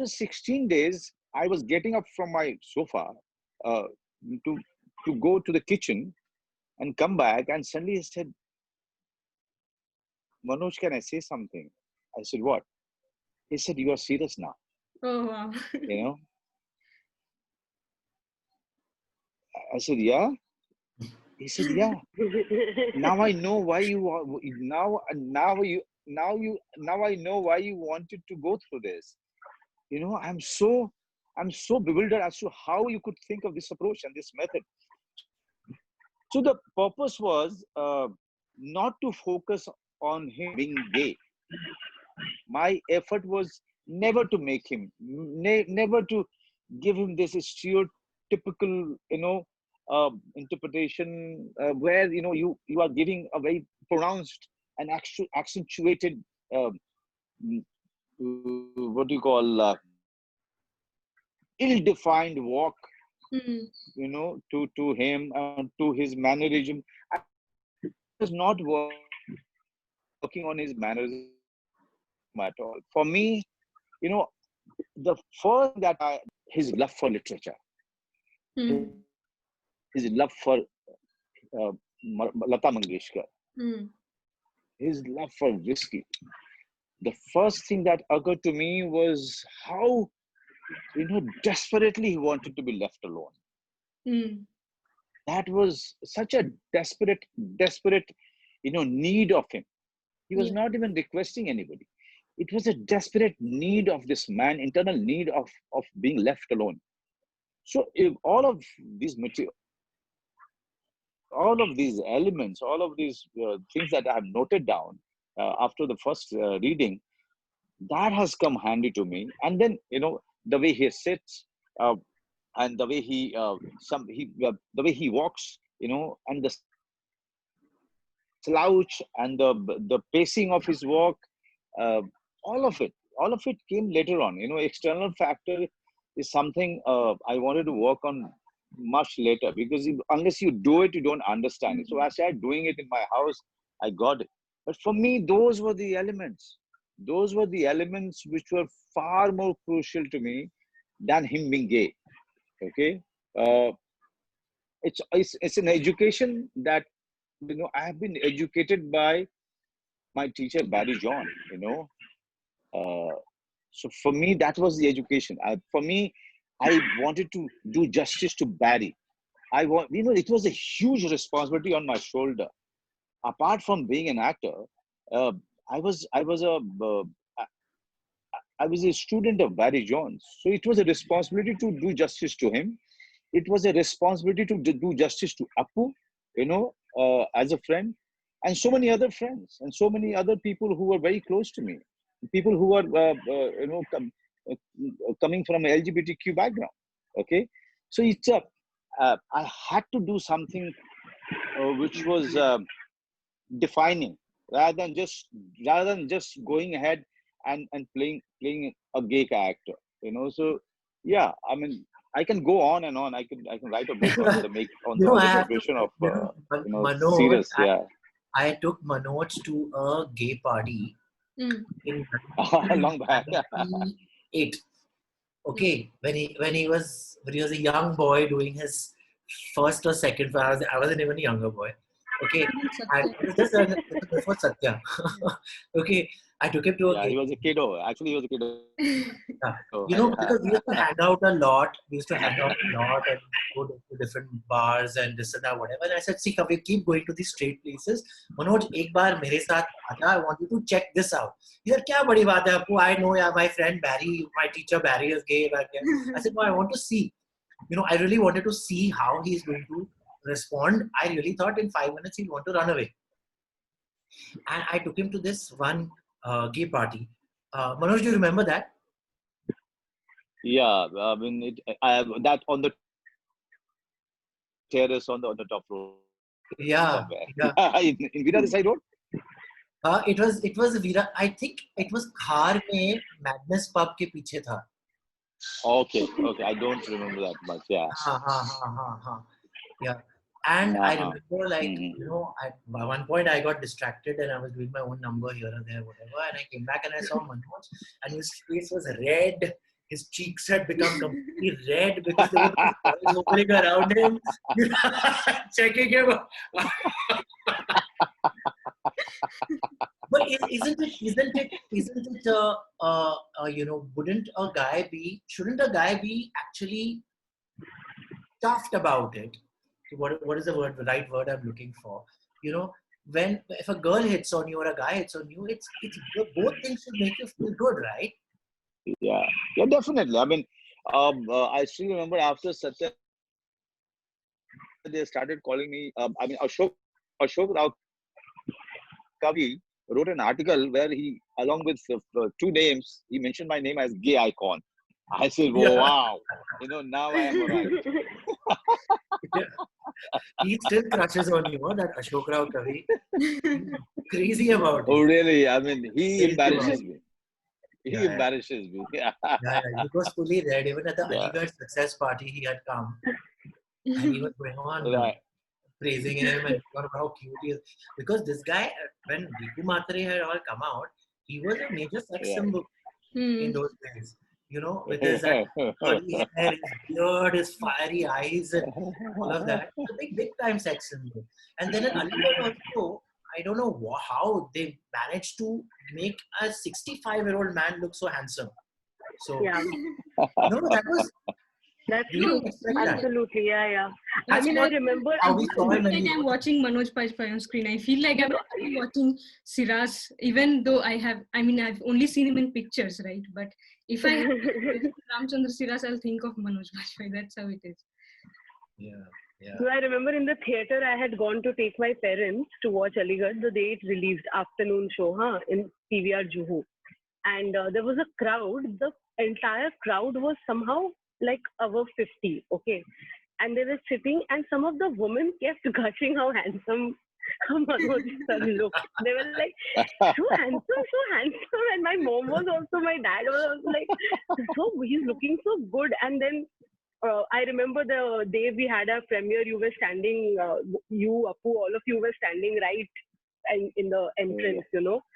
16 days, I was getting up from my sofa to go to the kitchen and come back, and suddenly he said, Manoj, can I say something? I said, what? He said, you are serious now. Oh, wow. I said, yeah. He said, yeah. Now I know why you are. Now I know why you wanted to go through this. I'm so bewildered as to how you could think of this approach and this method. So the purpose was not to focus on him being gay. My effort was never to make him, never to give him this stereotypical, interpretation, where you are giving a very pronounced and accentuated, what do you call, ill-defined walk, to him, to his mannerism. I was not working on his mannerism at all. For me, the first that his love for literature, his love for Lata Mangeshkar, his love for whiskey. The first thing that occurred to me was how, desperately he wanted to be left alone. That was such a desperate, need of him. He was not even requesting anybody. It was a desperate need of this man, internal need of being left alone. So if all of these material, all of these elements, all of these things that I have noted down after the first reading, that has come handy to me. And then, the way he sits, and the way the way he walks, and the slouch and the pacing of his walk, all of it came later on. External factor is something I wanted to work on much later, because unless you do it, you don't understand it. So I started doing it in my house. I got it. But for me, those were the elements. Those were the elements which were far more crucial to me than him being gay. Okay, it's an education that I have been educated by my teacher Barry John. So for me, that was the education. For me, I wanted to do justice to Barry. It was a huge responsibility on my shoulder. Apart from being an actor, I was a student of Barry Jones. So it was a responsibility to do justice to him. It was a responsibility to do justice to Appu, as a friend, and so many other friends, and so many other people who were very close to me. People who were, coming from an LGBTQ background. Okay, so it's I had to do something which was defining, rather than just going ahead and playing a gay character. So yeah, I mean, I can go on and on. I can write a book on the preparation of Manoj, serious. Yeah. I took Manoj to a gay party in long back. 1998. Okay, when he was a young boy doing his first or second film. I wasn't even a younger boy. Okay, and it was just before Satya. Okay, I took him to a Yeah, he was a kiddo. Actually, he was a kiddo. Because we used to hang out a lot. We used to hang out a lot and go to different bars and this and that, whatever. And I said, see, we keep going to these straight places. Manoj, ek baar mere saath aata, I want you to check this out. He said, kya badi baat hai, Appu? I know, yeah, my friend Barry, my teacher Barry is gay. I said, no, I want to see. I really wanted to see how he's going to respond. I really thought in 5 minutes he'd want to run away. And I took him to this one gay party. Manoj, do you remember that? Yeah, I mean, that on the terrace on the top floor. Yeah. in Veera Desai Road? It was Veera. I think it was Khar mein Madness Pub ke piche tha. Okay. I don't remember that much. Yeah. Yeah. And I remember, at one point I got distracted and I was doing my own number here and there, whatever. And I came back and I saw Manoj, and his face was red. His cheeks had become completely red because there were boys hovering around him, checking him. But shouldn't a guy be actually chuffed about it? What is the right word I'm looking for? If a girl hits on you or a guy hits on you, it's both things should make you feel good, right? Yeah, definitely. I mean, I still remember after Satya, they started calling me. I mean, Ashok Rao Kavi wrote an article where he, along with two names, he mentioned my name as gay icon. I said, Yeah. wow, now I am alright. Yeah. He still crushes on you, that Ashok Rao Kavi. Crazy about Oh, it. really? I mean, he Crazy about embarrasses it. me. He Yeah, yeah. embarrasses me. Yeah. Yeah, he was fully there. Even at the Yeah. Aligarh success party, he had come and he was going on Right. praising him and about how cute he is. Because this guy, when Viku Matre had all come out, he was a major sex Right. symbol in Hmm. those days. With his that curly hair, his beard, his fiery eyes, and all of that. It's a big time sex symbol. And then in Aligarh also, I don't know how they managed to make a 65-year-old man look so handsome. So, Yeah, that was, that's we true. didn't expect that. Absolutely, yeah. I That's mean, I what remember. how we I saw feel him when like he I'm was. watching Manoj Bajpayee on screen. I feel like I'm actually watching Siras, even though I've only seen him in pictures, right? But if I have Ramchandra Siras, I'll think of Manoj Bajpayee. That's how it is. Yeah. So I remember in the theater, I had gone to take my parents to watch Aligarh the day it released, afternoon show, in PVR Juhu. And there was a crowd. The entire crowd was somehow like above 50, okay? And they were sitting, and some of the women kept gushing how handsome Manoj sir looked. They were like, so handsome. And my mom was also, my dad was also like, so he's looking so good. And then I remember the day we had our premiere, you were standing, you, Apu, all of you were standing right in the entrance,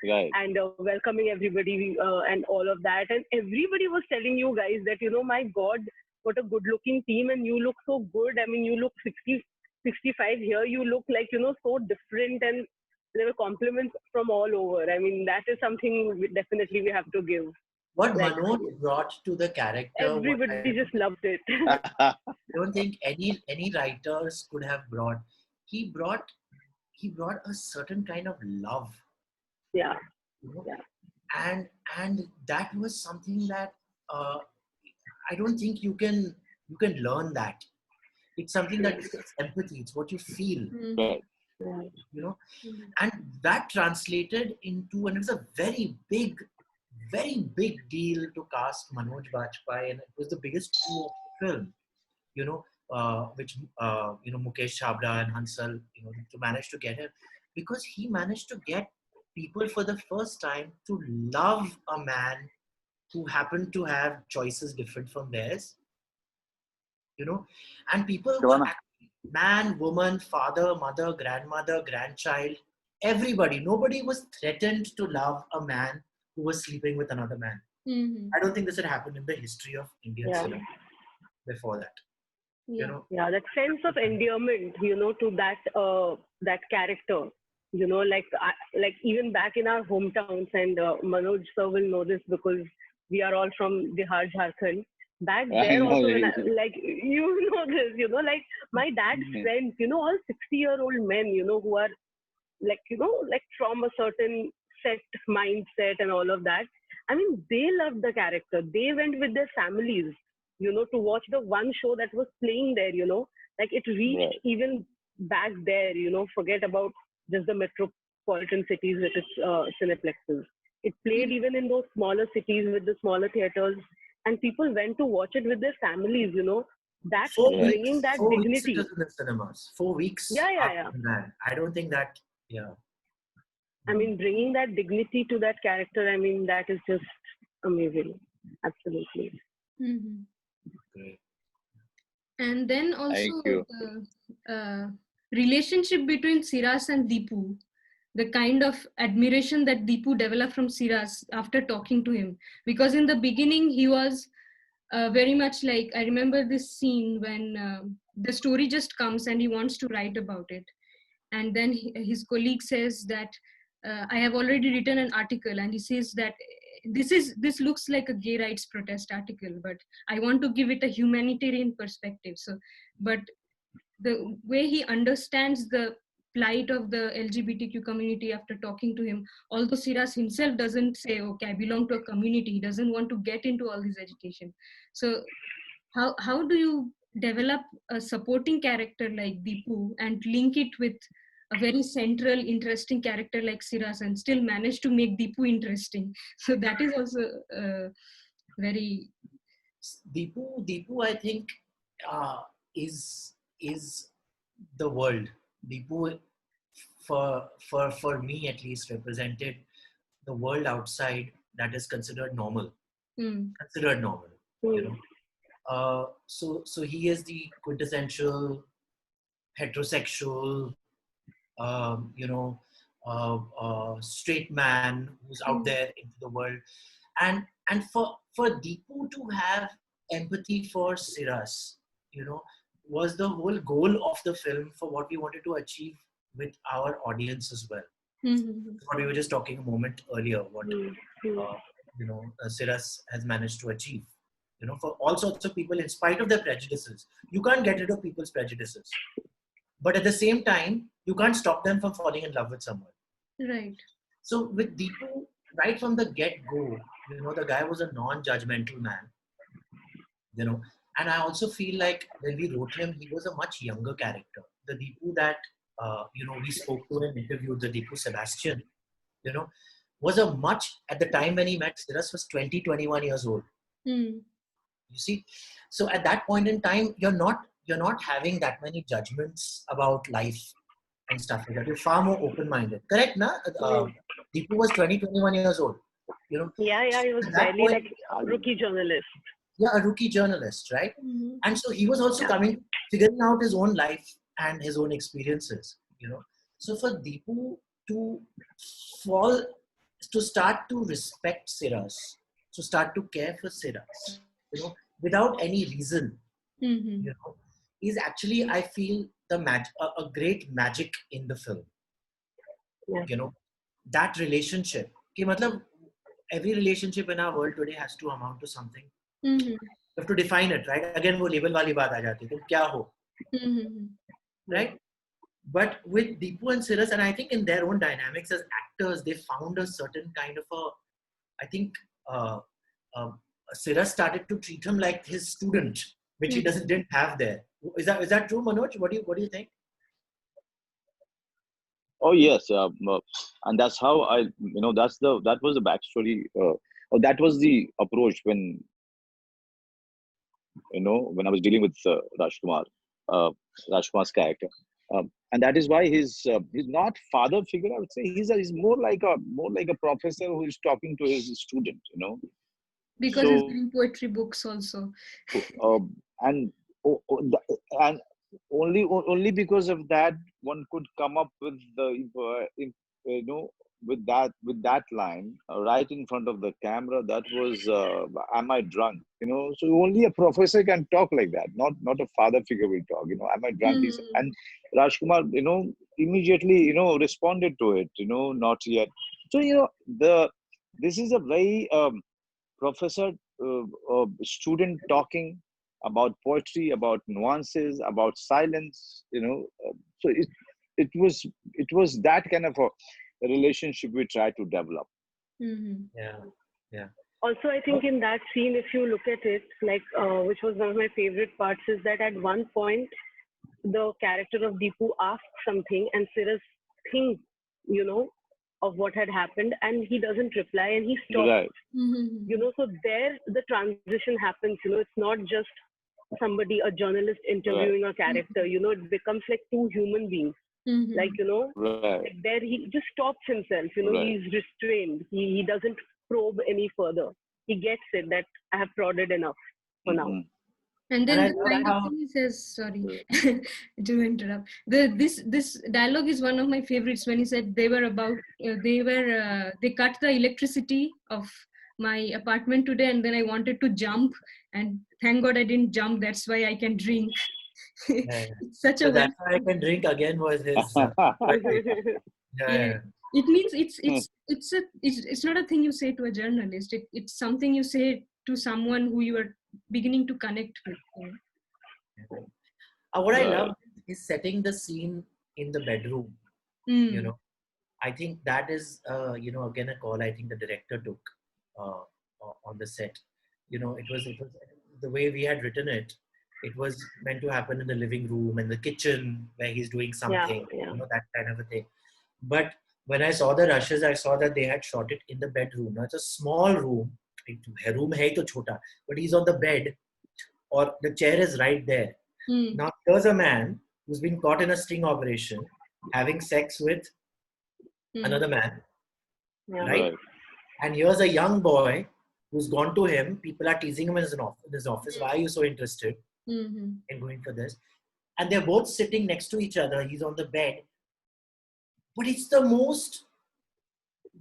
Right. and welcoming everybody and all of that. And everybody was telling you guys that, my God, what a good looking team, and you look so good. I mean, you look 60, 65 here, you look like, so different. And there were compliments from all over. I mean, that is something definitely we have to give. What Like, Manoj brought to the character, what everybody just loved it. I don't think any writers could have brought. He brought a certain kind of love, Yeah. and that was something that I don't think you can learn that. It's something that is empathy. It's what you feel, Right. and that translated into, and it was a very big deal to cast Manoj Bajpayee, and it was the biggest coup of the film. Which Mukesh Chabra and Hansal, to manage to get him, because he managed to get people for the first time to love a man who happened to have choices different from theirs, and people were actually, man, woman, father, mother, grandmother, grandchild, everybody, nobody was threatened to love a man who was sleeping with another man. Mm-hmm. I don't think this had happened in the history of Indian cinema before that. Yeah, that sense of endearment, to that character, like even back in our hometowns, and Manoj sir will know this because we are all from Bihar, Jharkhand. Back there also, when like this, like my dad's friends, all 60-year-old men, who are like like from a certain set mindset and all of that. I mean, they loved the character. They went with their families, to watch the one show that was playing there, like it reached even back there, forget about just the metropolitan cities with its cineplexes. It played even in those smaller cities with the smaller theaters, and people went to watch it with their families, that bringing that 4 dignity. weeks it was in the cinemas. 4 weeks. Yeah. I don't think that, I mean, bringing that dignity to that character, I mean, that is just amazing. Absolutely. Mm-hmm. Great. And then also the relationship between Siras and Deepu, the kind of admiration that Deepu developed from Siras after talking to him. Because in the beginning, he was very much like, I remember this scene when the story just comes and he wants to write about it. And then his colleague says that, I have already written an article, and he says that this looks like a gay rights protest article, but I want to give it a humanitarian perspective. So, but the way he understands the plight of the LGBTQ community after talking to him, although Siras himself doesn't say, okay, I belong to a community, he doesn't want to get into all this education. So how do you develop a supporting character like Deepu and link it with a very central, interesting character like Siras and still manage to make Deepu interesting. So that is also very. Deepu, I think, uh, is the world. Deepu, for me at least, represented the world outside that is considered normal. Considered normal, you know. So he is the quintessential heterosexual, you know, straight man who's out there into the world, and for Deepu to have empathy for Siras, you know, was the whole goal of the film for what we wanted to achieve with our audience as well. What we were just talking a moment earlier, what Siras has managed to achieve. You know, for all sorts of people, in spite of their prejudices, you can't get rid of people's prejudices. But at the same time, you can't stop them from falling in love with someone. Right. So with Deepu, right from the get-go, you know, the guy was a non-judgmental man. You know, and I also feel like when we wrote him, he was a much younger character. The Deepu that we spoke to and interviewed, the Deepu Sebastian, you know, was a much, at the time when he met Siras, was 20, 21 years old. You see, so at that point in time, you're not having that many judgments about life and stuff like that. You're far more open-minded. Correct, na? Deepu was 20, 21 years old. You know. Yeah, he was barely point, like a rookie journalist. Yeah, a rookie journalist, right? And so he was also figuring out his own life and his own experiences. You know, so for Deepu to start to respect Siras, to start to care for Siras, you know, without any reason, you know, is actually, I feel, a great magic in the film. You know, that relationship. Every relationship in our world today has to amount to something. You have to define it, right? Again, वो label वाली बात आ जाती है, तुम क्या हो? Right? But with Deepu and Siras, and I think in their own dynamics as actors, they found a certain kind of I think Siras started to treat him like his student, which he didn't have there. Is that true, Manoj? What do you think? Oh yes, and that's how that was the backstory. Or that was the approach when I was dealing with Rajkumar's character, and that is why he's not father figure. I would say he's more like a professor who is talking to his student. You know, because he's reading poetry books also. And only because of that one could come up with with that line right in front of the camera. That was am I drunk? So only a professor can talk like that, not a father figure will talk. Am I drunk? And Rajkumar immediately responded to it, not yet. So this is a very professor student talking about poetry, about nuances, about silence. So it was that kind of a relationship we try to develop. Yeah. Also, I think in that scene, if you look at it, like which was one of my favorite parts, is that at one point the character of Deepu asks something and Siras thinks, of what had happened, and he doesn't reply and he stops. Right. So there the transition happens. It's not just somebody, a journalist interviewing a character. It becomes like two human beings. Like, right. there he just stops himself. Right. He's restrained. He doesn't probe any further. He gets it that I have prodded enough for now. And then the final thing he says, sorry to interrupt. This dialogue is one of my favorites when he said they cut the electricity of my apartment today, and then I wanted to jump, and thank God I didn't jump. That's why I can drink. It's such a that's why I can drink again was his. It means it's not a thing you say to a journalist. It's something you say to someone who you are beginning to connect with. What I love is setting the scene in the bedroom. I think that is again a call I think the director took on the set. It was the way we had written it. It was meant to happen in the living room and the kitchen where he's doing something, that kind of a thing. But when I saw the rushes, I saw that they had shot it in the bedroom. Now it's a small room. Room hai to chota, but he's on the bed, or the chair is right there. Now here's a man who's been caught in a sting operation, having sex with another man, right? And here's a young boy who's gone to him. People are teasing him in his office. Why are you so interested in going for this? And they're both sitting next to each other. He's on the bed. But it's the most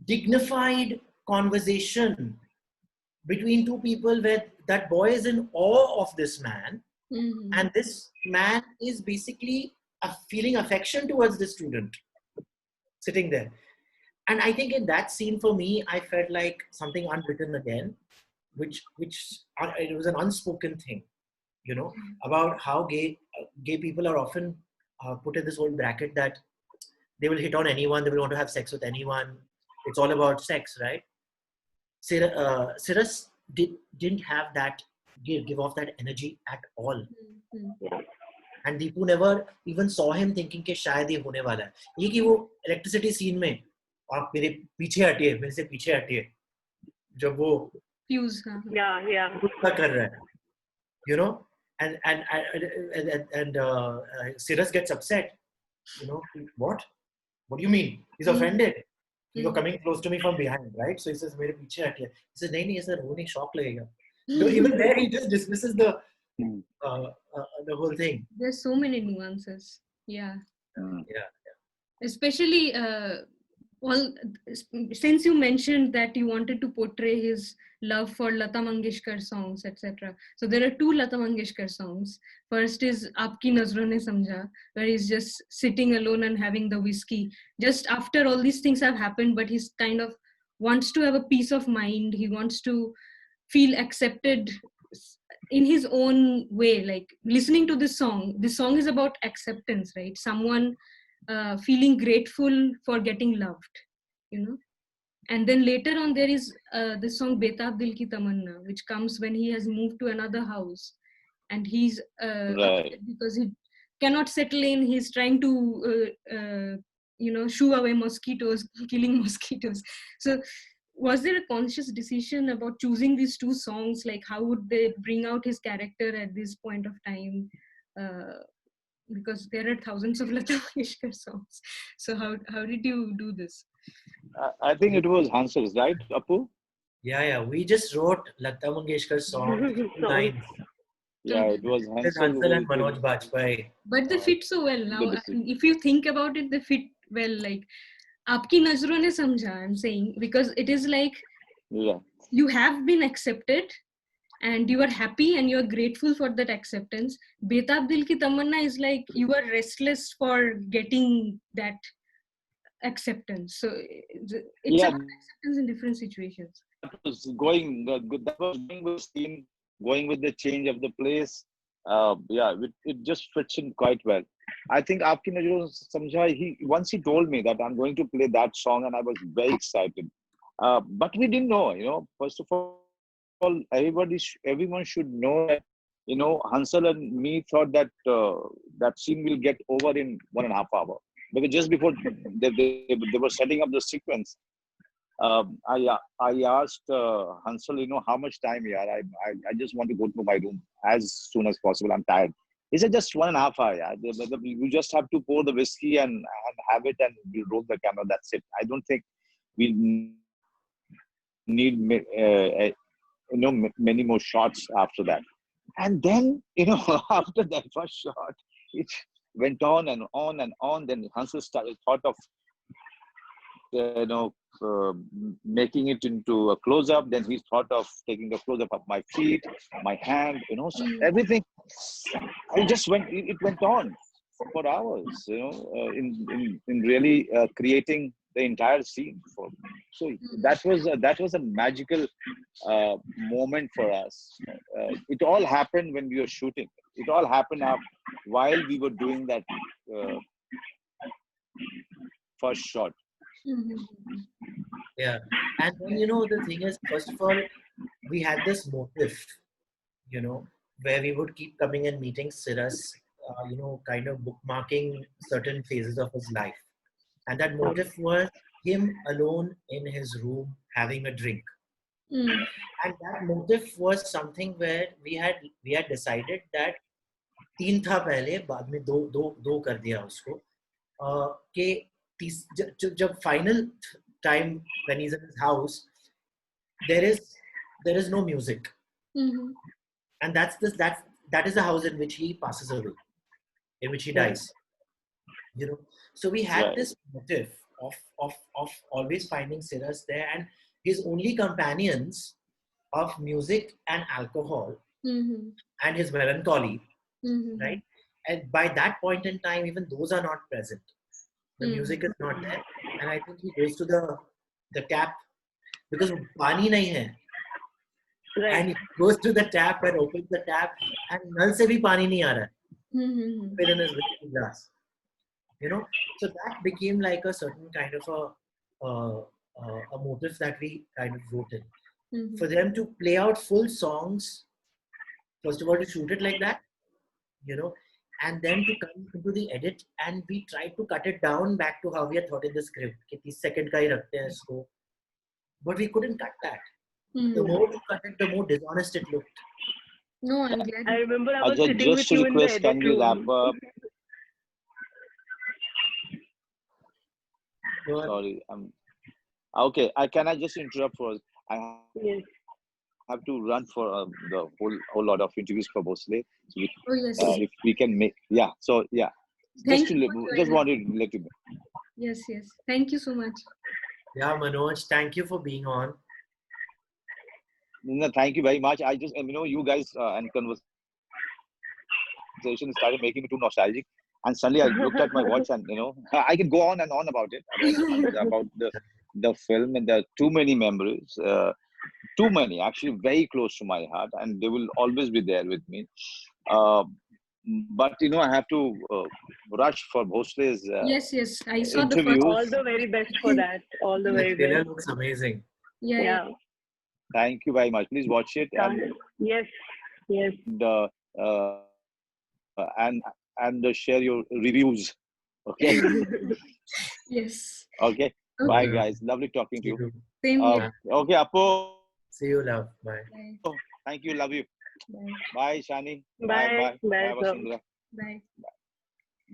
dignified conversation between two people where that boy is in awe of this man. And this man is basically feeling affection towards the student sitting there. And I think in that scene for me, I felt like something unwritten again, which it was an unspoken thing, about how gay people are often put in this whole bracket that they will hit on anyone, they will want to have sex with anyone. It's all about sex, right? Cirrus didn't have that, give off that energy at all. And Deepu never even saw him thinking कि शायद ये होने वाला है. ये कि वो electricity scene में आप मेरे पीछे हटिए, मेरे से पीछे हटिए, जब वो fuse कर रहा है, and Cirrus gets upset, what do you mean? He's offended. You're coming close to me from behind, right? So he says मेरे पीछे हटिए. He says नहीं sir, रोने shock लगेगा. So even there he just dismisses the whole thing. There's so many nuances. Especially since you mentioned that you wanted to portray his love for Lata Mangeshkar songs, etc. So there are two Lata Mangeshkar songs. First is Aapki Nazron Ne Samjha, where he's just sitting alone and having the whiskey. Just after all these things have happened, but he's kind of wants to have a peace of mind. He wants to feel accepted in his own way. Like listening to this song is about acceptance, right? Someone feeling grateful for getting loved, and then later on there is this song Betab Dil Ki Tamanna, which comes when he has moved to another house and he's because he cannot settle in. He's trying to shoo away mosquitoes, killing mosquitoes. So was there a conscious decision about choosing these two songs? Like how would they bring out his character at this point of time? Because there are thousands of Lata Mangeshkar songs. So how did you do this? I think it was Hansal's, right, Apu? Yeah. We just wrote Lata Mangeshkar song 2 lines. Yeah, it was Hansal and Manoj Bajpayee. But they fit so well now. If you think about it, they fit well. Like Aapki Nazron Ne Samjha, I'm saying, because it is like you have been accepted and you are happy and you are grateful for that acceptance. Betab Dil Ki Tamanna is like you are restless for getting that acceptance. So it's about acceptance in different situations. That was going with scene, going with the change of the place. It just fits in quite well. I think Aapki Nazron Samjha, once he told me that I'm going to play that song, and I was very excited. But we didn't know, first of all, everyone should know that, Hansal and me thought that that scene will get over in 1.5 hours. Because just before they were setting up the sequence, I asked Hansal, how much time here? I just want to go to my room as soon as possible. I'm tired. He said, just 1.5 hours. You just have to pour the whiskey and have it, and we'll roll the camera. That's it. I don't think we need many more shots after that. And then, after that first shot, it went on and on and on. Then Hansal thought of, making it into a close-up. Then he thought of taking a close-up of my feet, my hand, so everything. It went on for hours, in really creating the entire scene for me. So that was a magical moment for us. It all happened when we were shooting. It all happened while we were doing that first shot. Yeah, and then, the thing is, first of all, we had this motive, where we would keep coming and meeting Siras, kind of bookmarking certain phases of his life. And that motif was him alone in his room having a drink. And that motif was something where we had decided that तीन था पहले, बाद में दो दो दो कर दिया उसको, कि जब final time when he's in his house, there is no music. And that is the house in which he passes away, in which he dies. So we had this motive of always finding Siras there, and his only companions of music and alcohol and his melancholy, right? And by that point in time, even those are not present. The music is not there, and I think he goes to the tap because pani nahi hai. Right. And he goes to the tap and opens the tap, and nal se bhi pani nahi aa raha hai. Fill in his whiskey glass. So that became like a certain kind of a motive that we kind of wrote in. For them to play out full songs, first of all, to shoot it like that, and then to come into the edit, and we tried to cut it down back to how we had thought in the script. 30 second ka hi rakhte hain isko. But we couldn't cut that. The more we cut it, the more dishonest it looked. No, I'm glad. I remember I was sitting with you in the edit can we wrap up? Sorry. Okay. Can I just interrupt for? Yes. Have to run for the whole lot of interviews for Bhosle. So if we can make, So just wanted to let you know. Yes. Thank you so much. Yeah, Manoj, thank you for being on. No, thank you very much. I just, you guys and conversation started making me too nostalgic. And suddenly I looked at my watch and, I can go on and on about it, about the film, and there are too many memories. Too many, actually, very close to my heart, and they will always be there with me. But I have to rush for Bhosle's yes, I saw interviews. All the very best for that. All the very best. It looks amazing. Yeah. Thank you very much. Please watch it. Yes. And share your reviews. Okay. Yes. Okay. Bye, guys. Lovely talking to you. Same here. Okay, Apo. See you, love. Bye. Oh, thank you. Love you. Bye. Bye, Shani. Bye. Bye. Bye.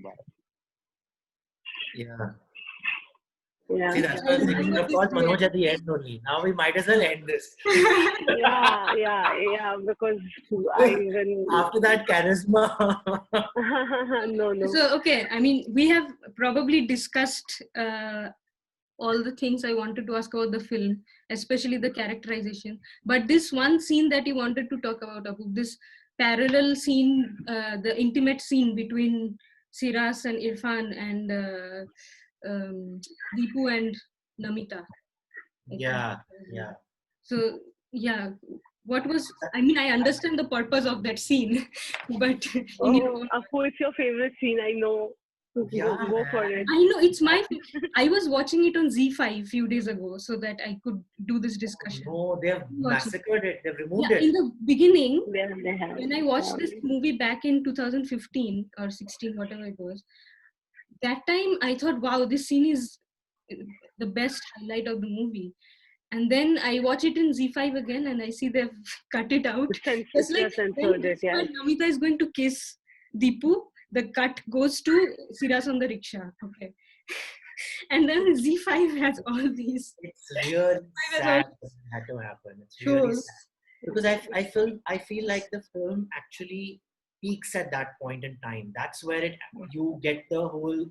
Bye. Yeah. Yeah. See, that's what I was thinking. Of course, Manoj at the end only. Now we might as well end this. Yeah. Because I even after that charisma. No. So okay, I mean, we have probably discussed all the things I wanted to ask about the film, especially the characterization. But this one scene that you wanted to talk about, Apu, this parallel scene, the intimate scene between Siras and Irfan and Deepu and Namita. Yeah. So what was? I mean, I understand the purpose of that scene, but Apu, it's your favorite scene. I know. Yeah, go for it. I know it's my. I was watching it on ZEE5 a few days ago so that I could do this discussion. No, they have massacred it. They've removed it. In the beginning, they have. when I watched this movie back in 2015 or 16, whatever it was, that time I thought, wow, this scene is the best highlight of the movie. And then I watch it in ZEE5 again and I see they've cut it out. It's like when Namita is going to kiss Deepu, the cut goes to Siras on the rickshaw. Okay. And then ZEE5 has all these. It's really sad that it had to happen. It's really sad. Because I feel like the film actually peaks at that point in time. That's where you get the whole,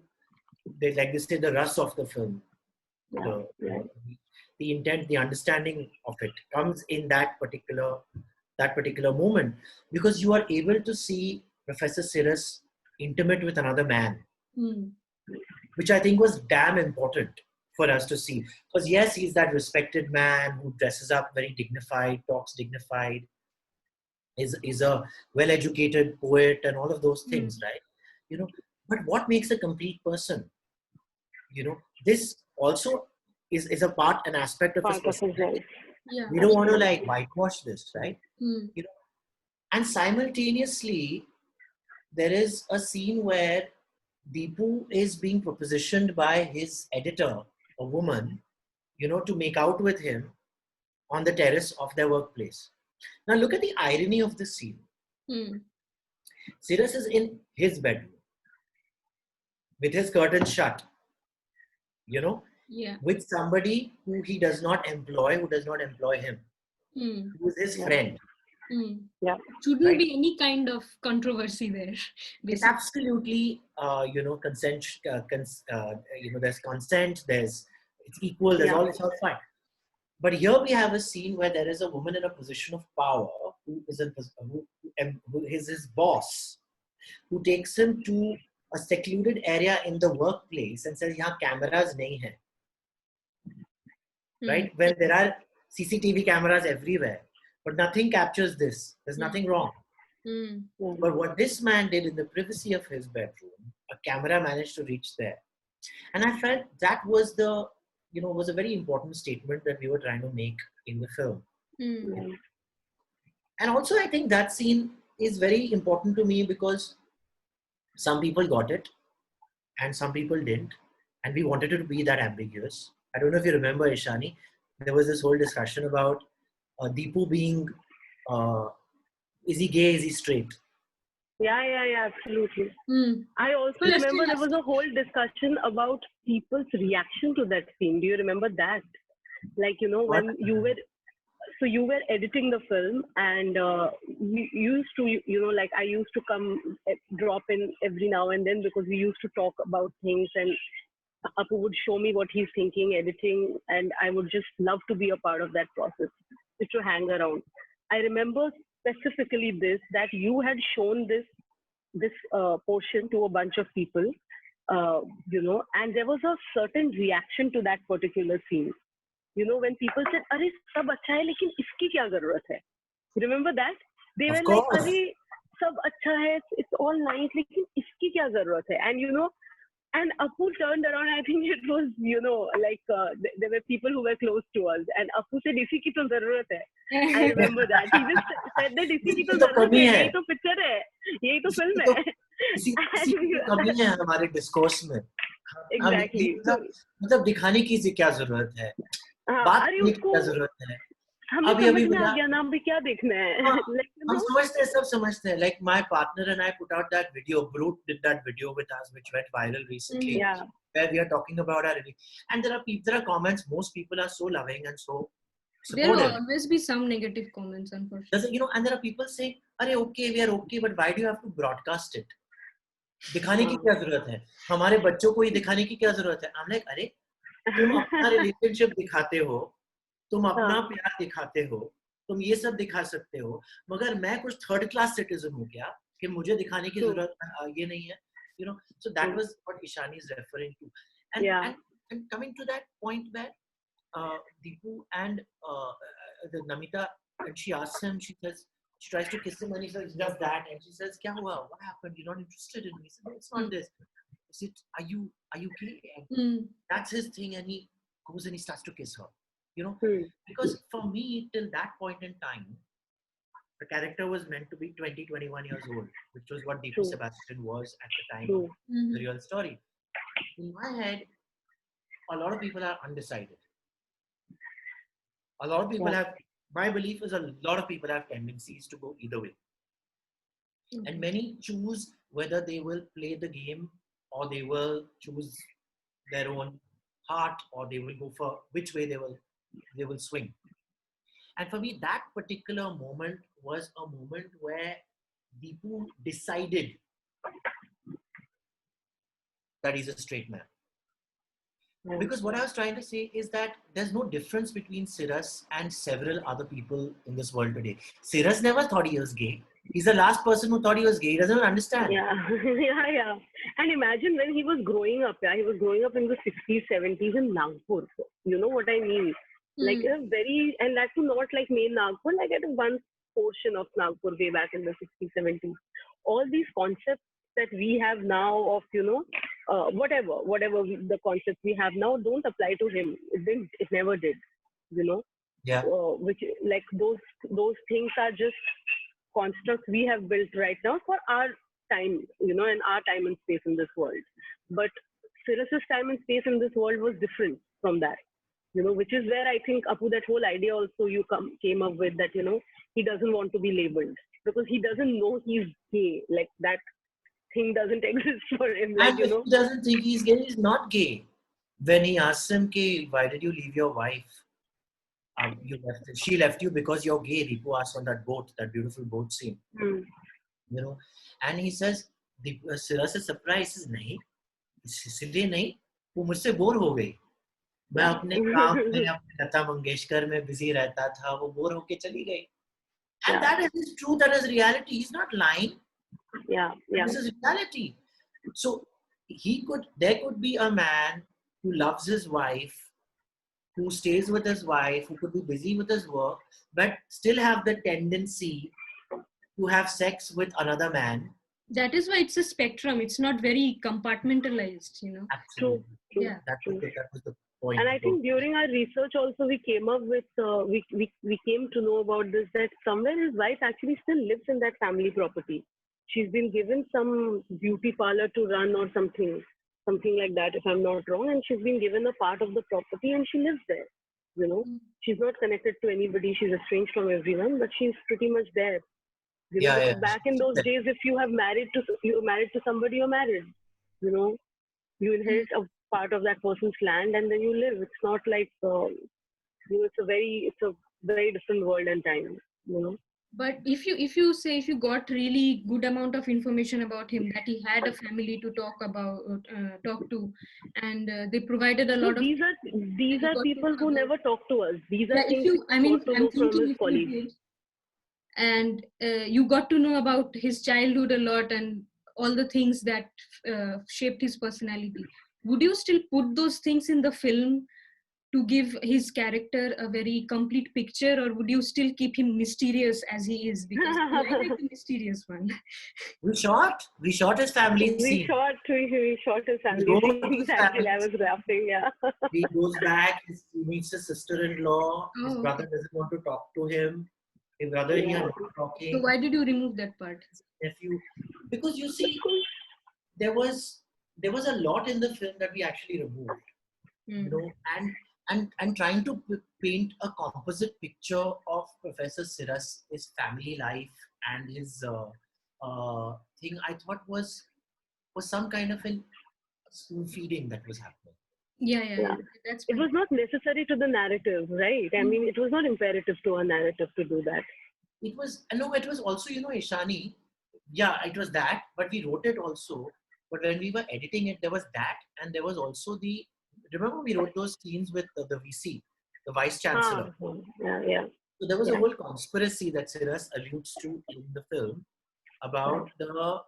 like they say, the rust of the film. The intent, the understanding of it comes in that particular moment, because you are able to see Professor Siras intimate with another man, which I think was damn important for us to see. Because yes, he's that respected man who dresses up very dignified, talks dignified, is a well-educated poet and all of those things, right? But what makes a complete person? This also is an aspect of his personality. Yeah. We don't want to like whitewash this, right? And simultaneously, there is a scene where Deepu is being propositioned by his editor, a woman, to make out with him on the terrace of their workplace. Now look at the irony of this scene. Cyrus is in his bedroom with his curtains shut, with somebody who he does not employ, who does not employ him, who is his friend. Yeah. Shouldn't be any kind of controversy there. It's absolutely, consent. There's consent. It's equal. There's all. It's all fine. But here we have a scene where there is a woman in a position of power who is his boss, who takes him to a secluded area in the workplace and says, "Yahan cameras nahi hai." Right? When there are CCTV cameras everywhere, but nothing captures this. There's nothing wrong. But what this man did in the privacy of his bedroom, a camera managed to reach there. And I felt that was was a very important statement that we were trying to make in the film. And also I think that scene is very important to me because some people got it and some people didn't. And we wanted it to be that ambiguous. I don't know if you remember, Ishani, there was this whole discussion about Deepu being, is he gay, is he straight? Yeah, absolutely. I also remember there was a whole discussion about people's reaction to that scene. Do you remember that? Like, when you were editing the film and we used to, like I used to come drop in every now and then because we used to talk about things and Apu would show me what he's thinking, editing, and I would just love to be a part of that process, just to hang around. I remember specifically that you had shown this portion to a bunch of people, and there was a certain reaction to that particular scene. When people said, "Arey, sab acha hai, lekin iski kya zarurat hai?" Remember that? They were like, "Arey, sab acha hai, it's all nice, lekin iski kya zarurat hai?" And Apu turned around. I think it was, there were people who were close to us. And Apu said, "Isi ki to zarurat hai." I remember that. He just said that, "Isi ki to zarurat hai. Yehi to picture hai. Yehi to film hai." इसी की कमी है हमारे discourse में. Exactly. मतलब दिखाने की क्या जरूरत है? बात करने की क्या जरूरत है? अभी में आ गया ना, अभी क्या देखना है? हम समझते हैं, सब समझते हैं. Like my partner and I put out that video. Brute did that video with us, which went viral recently. Yeah. Where we are talking about our review, and there are comments. Most people are so loving and so supportive. There will always be some negative comments, unfortunately. And there are people saying, "Arey, okay, we are okay, but why do you have to broadcast it? दिखाने की क्या जरूरत है? हमारे बच्चों को ही दिखाने की क्या जरूरत है?" I'm like, अरे तुम अपना रिलेशनशिप दिखाते हो, तुम अपना प्यार दिखाते हो, तुम ये सब दिखा सकते हो, मगर मैं कुछ थर्ड क्लास सिटीजन हूँ क्या कि मुझे दिखाने की जरूरत ये नहीं है? So that was what Ishani is referring to. And coming to that point where Deepu and the Namita, and she asks him, she tries to kiss him and he says, does that, and she says, "Kya hua? What happened? You're not interested in me?" He said, "No, it's not this. Is it? Are you gay?" And that's his thing, and he goes and he starts to kiss her. Because for me, till that point in time, the character was meant to be 20, 21 years old, which was what Deepu Sebastian was at the time of the real story. In my head, a lot of people are undecided. A lot of people have, my belief is a lot of people have tendencies to go either way. And many choose whether they will play the game or they will choose their own heart, or they will go for which way they will swing. And for me, that particular moment was a moment where Deepu decided that he's a straight man. Because what I was trying to say is that there's no difference between Cyrus and several other people in this world today. Cyrus never thought he was gay. He's the last person who thought he was gay. He doesn't understand. Yeah. And imagine when he was growing up. He was growing up in the 60s, 70s in Nagpur. You know what I mean? Like and that too not like main Nagpur, like at one portion of Nagpur way back in the 60s, 70s. All these concepts that we have now of, whatever the concepts we have now don't apply to him. It never did, Yeah. which like those things are just construct we have built right now for our time, you know, and our time and space in this world. But Siras's time and space in this world was different from that, you know, which is where I think, Apu, that whole idea also you came up with, that, you know, he doesn't want to be labeled because he doesn't know he's gay. Like that thing doesn't exist for him. Like, And you if know, he doesn't think he's gay, he's not gay. When he asks him, why did you leave your wife? She left you because you're gay. Ripu asked on that boat, that beautiful boat scene. mm. You know, and he says, Siras is surprised. He says, नहीं, इसलिए नहीं, वो मुझसे bore हो गई. मैं अपने काम में, अपने लता मंगेशकर में बिजी रहता था, वो बोर होके चली गई. And that is his truth, that is reality. He's not lying. Yeah. This is reality. So there could be a man who loves his wife, who stays with his wife, who could be busy with his work, but still have the tendency to have sex with another man. That is why it's a spectrum. It's not very compartmentalized, you know. Absolutely. True. Yeah. That was the point. And I think during our research also we came up with, we came to know about this, that somewhere his wife actually still lives in that family property. She's been given some beauty parlor to run or something like that, if I'm not wrong. And she's been given a part of the property and she lives there. You know, she's not connected to anybody. She's estranged from everyone, but she's pretty much there. You know, back in those days, if you're married to somebody, you're married. You know, you inherit a part of that person's land and then you live. It's not like, you know, it's a very different world and time. You know. But if you got really good amount of information about him, that he had a family to talk to, and they provided a lot of. These are people who never talk to us. These are things I'm from his colleagues. And you got to know about his childhood a lot and all the things that shaped his personality. Would you still put those things in the film to give his character a very complete picture, or would you still keep him mysterious as he is? Because I like the mysterious one. We shot his family scene. We shot his family scene. Actually, I was laughing, yeah. He goes back, he meets his sister-in-law, his brother doesn't want to talk to him. His brother and he are not talking. So why did you remove that part? Nephew. Because you see, there was a lot in the film that we actually removed. You know, and trying to paint a composite picture of Professor Siras, his family life and his thing, I thought was some kind of a spoon feeding that was happening. Yeah. It was not necessary to the narrative, right? I mean, it was not imperative to a narrative to do that. It was also, you know, Ishani, it was that, but we wrote it also. But when we were editing it, there was that, and there was also remember we wrote those scenes with the VC, the Vice Chancellor. Yeah. So there was a whole conspiracy that Siras alludes to in the film about the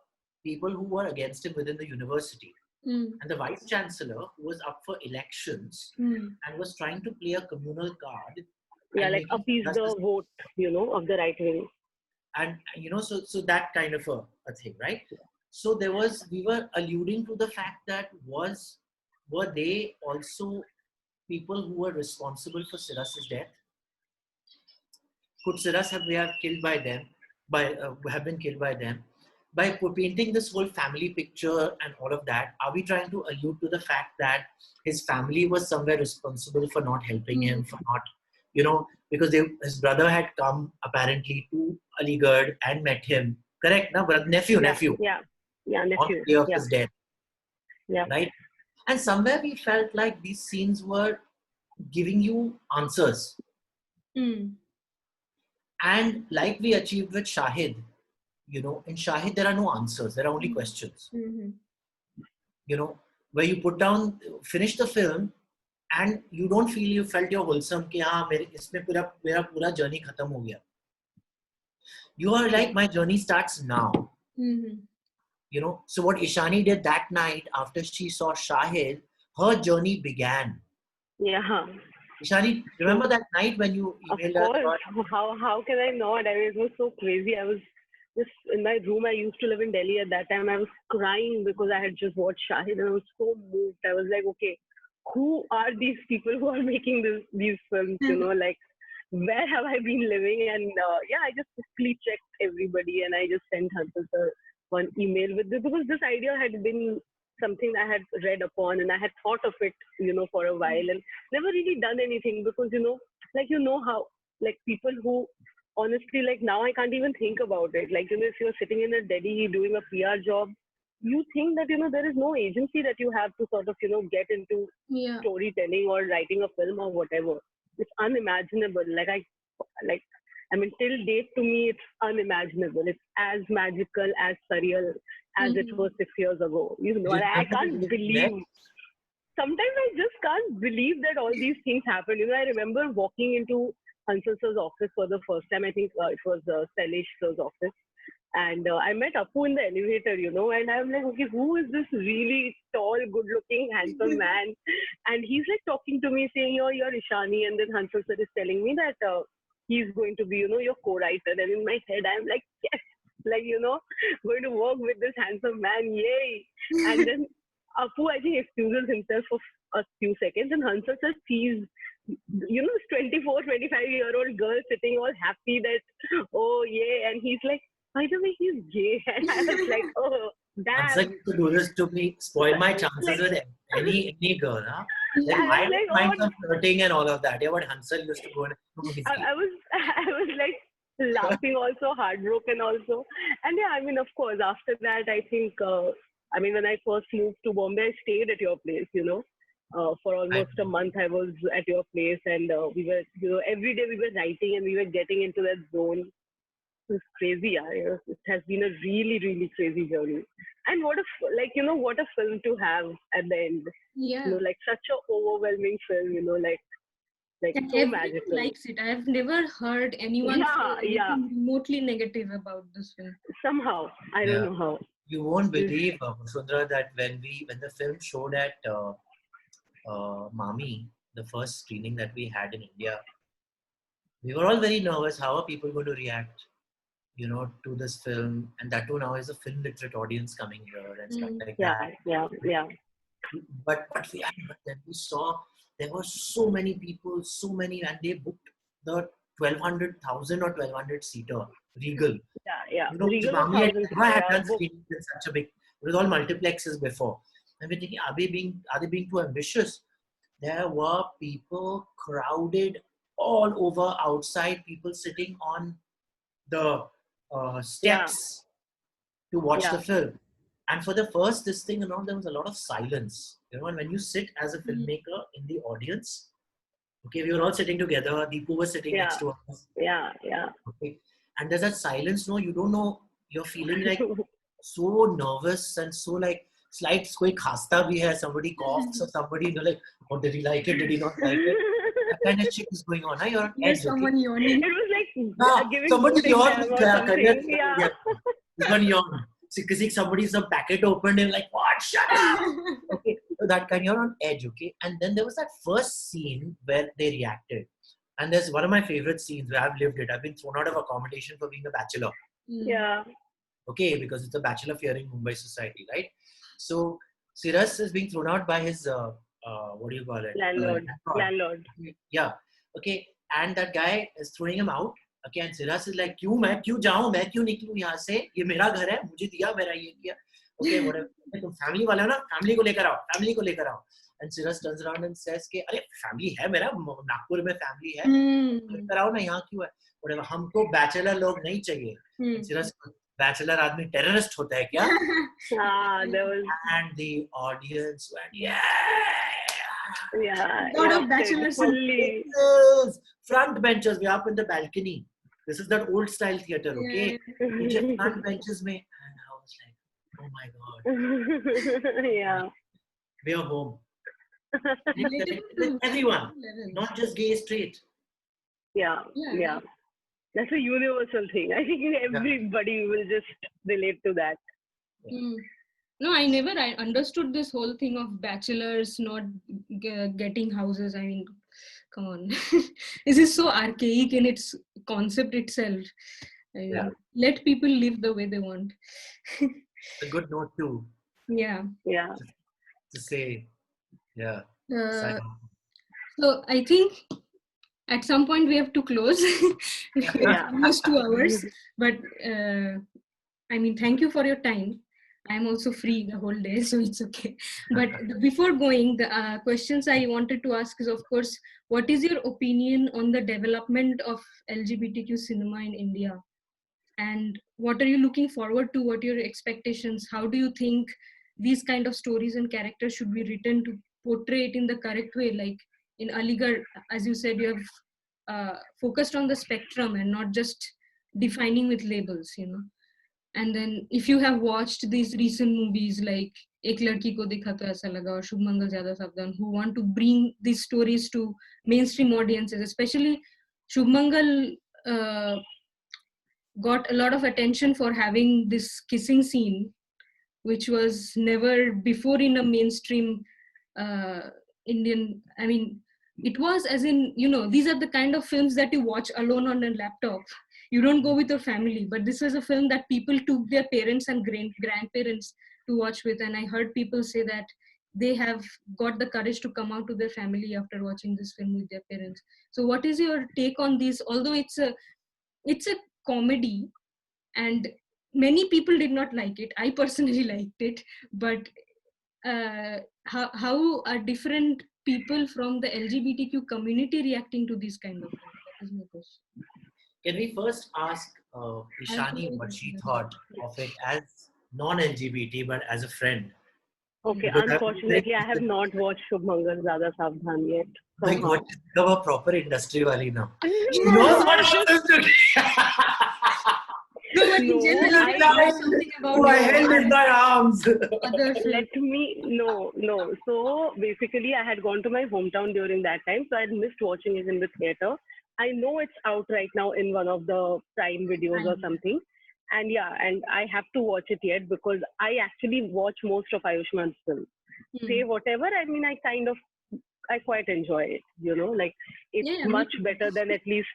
people who were against him within the university. And the Vice Chancellor, who was up for elections and was trying to play a communal card. Yeah, like appease the vote, you know, of the right wing. And, you know, so that kind of a thing, right? So we were alluding to the fact that were they also people who were responsible for Siras's death? Could Siras have been killed by them? By painting this whole family picture and all of that, are we trying to allude to the fact that his family was somewhere responsible for not helping him, for not, you know, because his brother had come apparently to Aligarh and met him. Correct? No, but nephew. Yeah, nephew. On the day of his death. Yeah. Right? And somewhere we felt like these scenes were giving you answers. And like we achieved with Shahid, you know, in Shahid there are no answers, there are only questions. You know, where you finish the film and you don't feel you felt you're wholesome कि हाँ इसमें मेरा पूरा journey खत्म हो गया. You are like, my journey starts now. You know, so what Ishani did that night after she saw Shahid, her journey began. Yeah. Ishani, remember that night when you emailed her? Of course. How can I not? I mean, it was so crazy. I was just in my room. I used to live in Delhi at that time. I was crying because I had just watched Shahid and I was so moved. I was like, okay, who are these people who are making these films? You know, like where have I been living? And I just quickly checked everybody and I just sent Hansal sir one email with this, because this idea had been something I had read upon and I had thought of it, for a while, and never really done anything, because, how, like, people who honestly, like, now I can't even think about it. Like, if you're sitting in a Delhi doing a PR job, you think that, there is no agency that you have to sort of, get into storytelling or writing a film or whatever. It's unimaginable. I mean, till date, to me, it's unimaginable. It's as magical, as surreal as it was 6 years ago. And I can't believe. Sometimes I just can't believe that all these things happened. I remember walking into Hansal sir's office for the first time. I think it was Sailesh sir's office. And I met Apu in the elevator, and I'm like, okay, who is this really tall, good-looking, handsome man? And he's like talking to me, saying, oh, you're Ishani. And then Hansal sir is telling me that he's going to be, your co-writer. And in my head, I'm like, yes, like, going to work with this handsome man, yay. And then Apu, I think, excuses himself for a few seconds. And Hansal sir sees, this 24, 25-year-old girl sitting all happy that, oh, yeah. And he's like, by the way, he's gay. And I was like, oh, damn. Hansal used to do this to me, spoil my chances with any girl, huh? Like, I don't mind some flirting and all of that. Yeah, but Hansal used to go and I was like laughing also, heartbroken also. And yeah, I mean, of course, after that, I think, when I first moved to Bombay, I stayed at your place, for almost a month. I was at your place, and we were, every day we were writing and we were getting into that zone. It's crazy, yeah. It has been a really, really crazy journey. And what a film to have at the end. Yeah. Like such an overwhelming film, like and so everyone magical. likes it. I've never heard anyone say anything remotely negative about this film. Somehow, I don't know how. You won't believe, Vasundhara, that when the film showed at Mami, the first screening that we had in India, we were all very nervous. How are people going to react, to this film? And that too now is a film literate audience coming here and stuff like that. Yeah. But then we saw there were so many people, and they booked the 1,200,000 or 1,200 seater Regal. Yeah. Regal Mami had done screenings in such a big. It was all multiplexes before, and we're thinking, are they being too ambitious? There were people crowded all over outside, people sitting on the steps to watch the film. And for the first this thing, there was a lot of silence. And when you sit as a filmmaker in the audience, okay, we were all sitting together. Deepu was sitting next to us. Yeah. Okay, and there's that silence. No, you don't know. You're feeling like so nervous and so like slight koi khasta bhi hai. Somebody coughs or somebody, like, oh, did he like it? Did he not like it? That kind of shit is going on. You're on edge. Someone yawning. It was like giving somebody yawned. Yeah. Someone yawned. Somebody's packet opened and like, what? Shut up! Okay, so that kind, you're on edge. Okay, and then there was that first scene where they reacted, and there's one of my favorite scenes where I've lived it. I've been thrown out of accommodation for being a bachelor. Yeah. Okay, because it's a bachelor fearing Mumbai society, right? So Siras is being thrown out by his what do you call it? Landlord. Yeah. Okay, and that guy is throwing him out. Okay, and Siras is like, मैं क्यों जाऊँ, मैं क्यों निकलूँ यहाँ से, ये मेरा घर है, मुझे दिया, मेरा ये किया. Okay, whatever. तुम family वाले हो ना, family को लेकर आओ. And Siras turns around and says कि अरे family है मेरा, नागपुर में family है, लेकर आओ ना, यहाँ क्यों है? Whatever. हमको bachelor लोग नहीं चाहिए. Siras, bachelor आदमी terrorist होता है क्या? And the audience went, yeah. lot of bachelors front benches. We're up in the balcony. This is that old style theater, okay? Front benches mein, and I was like, oh my god. Yeah. We are home. Everyone, not just gay, straight. Yeah. That's a universal thing. I think everybody will just relate to that. No, I understood this whole thing of bachelors not getting houses. I mean, come on. This is so archaic in its concept itself. Let people live the way they want. A good note too. Yeah. To say, so I think at some point we have to close. Yeah. Almost 2 hours. But I mean, thank you for your time. I'm also free the whole day, so it's okay. But before going, the questions I wanted to ask is, of course, what is your opinion on the development of LGBTQ cinema in India? And what are you looking forward to? What are your expectations? How do you think these kind of stories and characters should be written to portray it in the correct way? Like in Aligarh, as you said, you have focused on the spectrum and not just defining with labels, you know. And then if you have watched these recent movies like Ek Ladki Ko Dikha To Aisa Laga or Shubh Mangal Zyada Savdhan, who want to bring these stories to mainstream audiences, especially Shubh Mangal got a lot of attention for having this kissing scene, which was never before in a mainstream Indian. I mean, it was as in, you know, these are the kind of films that you watch alone on a laptop. You don't go with your family, but this was a film that people took their parents and grandparents to watch with. And I heard people say that they have got the courage to come out to their family after watching this film with their parents. So what is your take on this? Although it's a comedy and many people did not like it, I personally liked it, but how are different people from the LGBTQ community reacting to these kind of things? That is my question. Can we first ask Ishani what she thought of it as non-LGBT but as a friend? Okay, Because unfortunately, I have not watched Shubh Mangal Zyada Savdhan yet. My somehow. God, she's become a proper industry wali now. She No, knows what I she just- is doing. No, but No, generally I- there is something about Oh, I held in my arms. other films. Let me no. So basically, I had gone to my hometown during that time, so I had missed watching it in the theater. I know it's out right now in one of the Prime videos or something, and yeah, and I have to watch it yet because I actually watch most of Ayushman's films. Say whatever, I mean, I quite enjoy it. You know, like it's Yeah, much me too. better than at least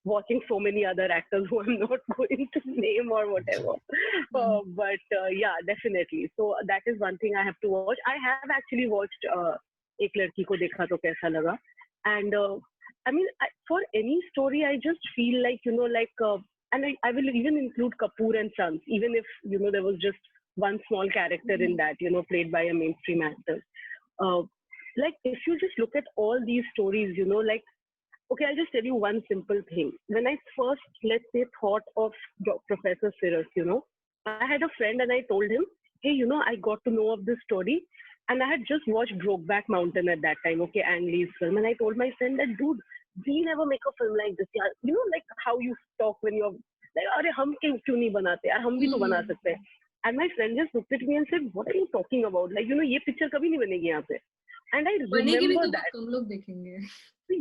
watching so many other actors who I'm not going to name or whatever. But yeah, definitely. So that is one thing I have to watch. I have actually watched Ek Ladki Ko Dekha To Kaisa Laga, and I mean, for any story, I just feel like, you know, like, and I will even include Kapoor and Sons, even if, you know, there was just one small character in that, you know, played by a mainstream actor. Uh, like, if you just look at all these stories, you know, like, okay, I'll just tell you one simple thing. When I first, let's say, thought of Professor Sirus, you know, I had a friend and I told him, hey, you know, I got to know of this story. And I had just watched Brokeback Mountain at that time, okay, Ang Lee's film. And I told my friend that, dude, we never make a film like this. Yeah. You know, like how you talk when you're like, Arey, hum kyun nahi banate? Yaar, hum bhi to bana sakte hain. And my friend just looked at me and said, what are you talking about? Like, you know, ye picture kabhi nahi banegi yahan pe. And I बनेगी भी remember तो that. बहुत कम लोग देखेंगे.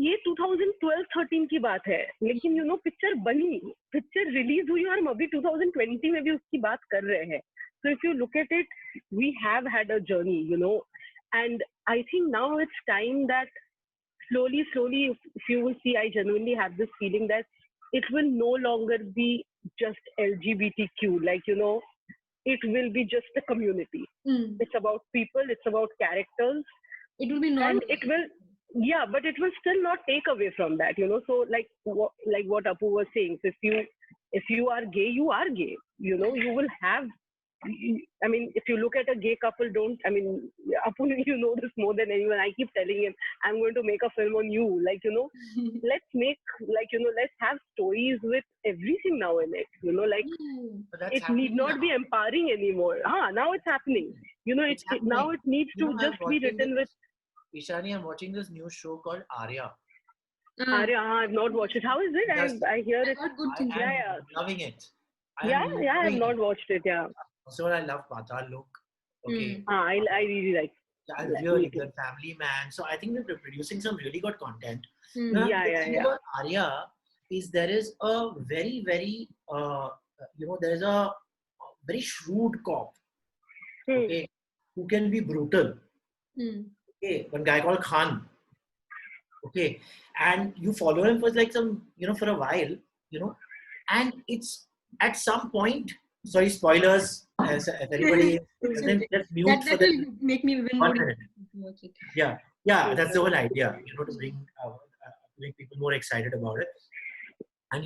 ये 2012-13 की बात है, लेकिन यू नो पिक्चर बनी, पिक्चर रिलीज हुई और हम अभी 2020 में भी उसकी बात कर रहे हैं. So if you look at it, we have had a journey, you know, and I think now it's time that slowly, if you will see, I genuinely have this feeling that it will no longer be just LGBTQ, like, you know, it will be just a community. It's about people, it's about characters. It will be normal. And it will, yeah, but it will still not take away from that, you know. So like what Apu was saying, so if you are gay, you are gay, you know. You will have, I mean, if you look at a gay couple, Apu, you know this more than anyone. I keep telling him, I'm going to make a film on you, like, you know. Let's make, like, you know, let's have stories with everything now in it, you know, like it need not be empowering anymore. Now it's happening, you know. Now it needs to just be written with. Ishani, I'm watching this new show called Arya. Arya, I've not watched it. How is it? I hear it. Good things. I'm loving it. I have not watched it. Yeah. Also, I love Patal look. Okay. I really like. Yeah, really good family man. So I think that they're producing some really good content. Yeah. The thing about Arya is there is a very, very, you know, there's a very shrewd cop, okay, who can be brutal. Okay, one guy called Khan. Okay, and you follow him for like some, you know, for a while, you know, and it's at some point. Sorry, spoilers. If anybody just mute that for will make me even more minute. interested to watch it. Yeah, that's the whole idea, you know, to bring make people more excited about it. And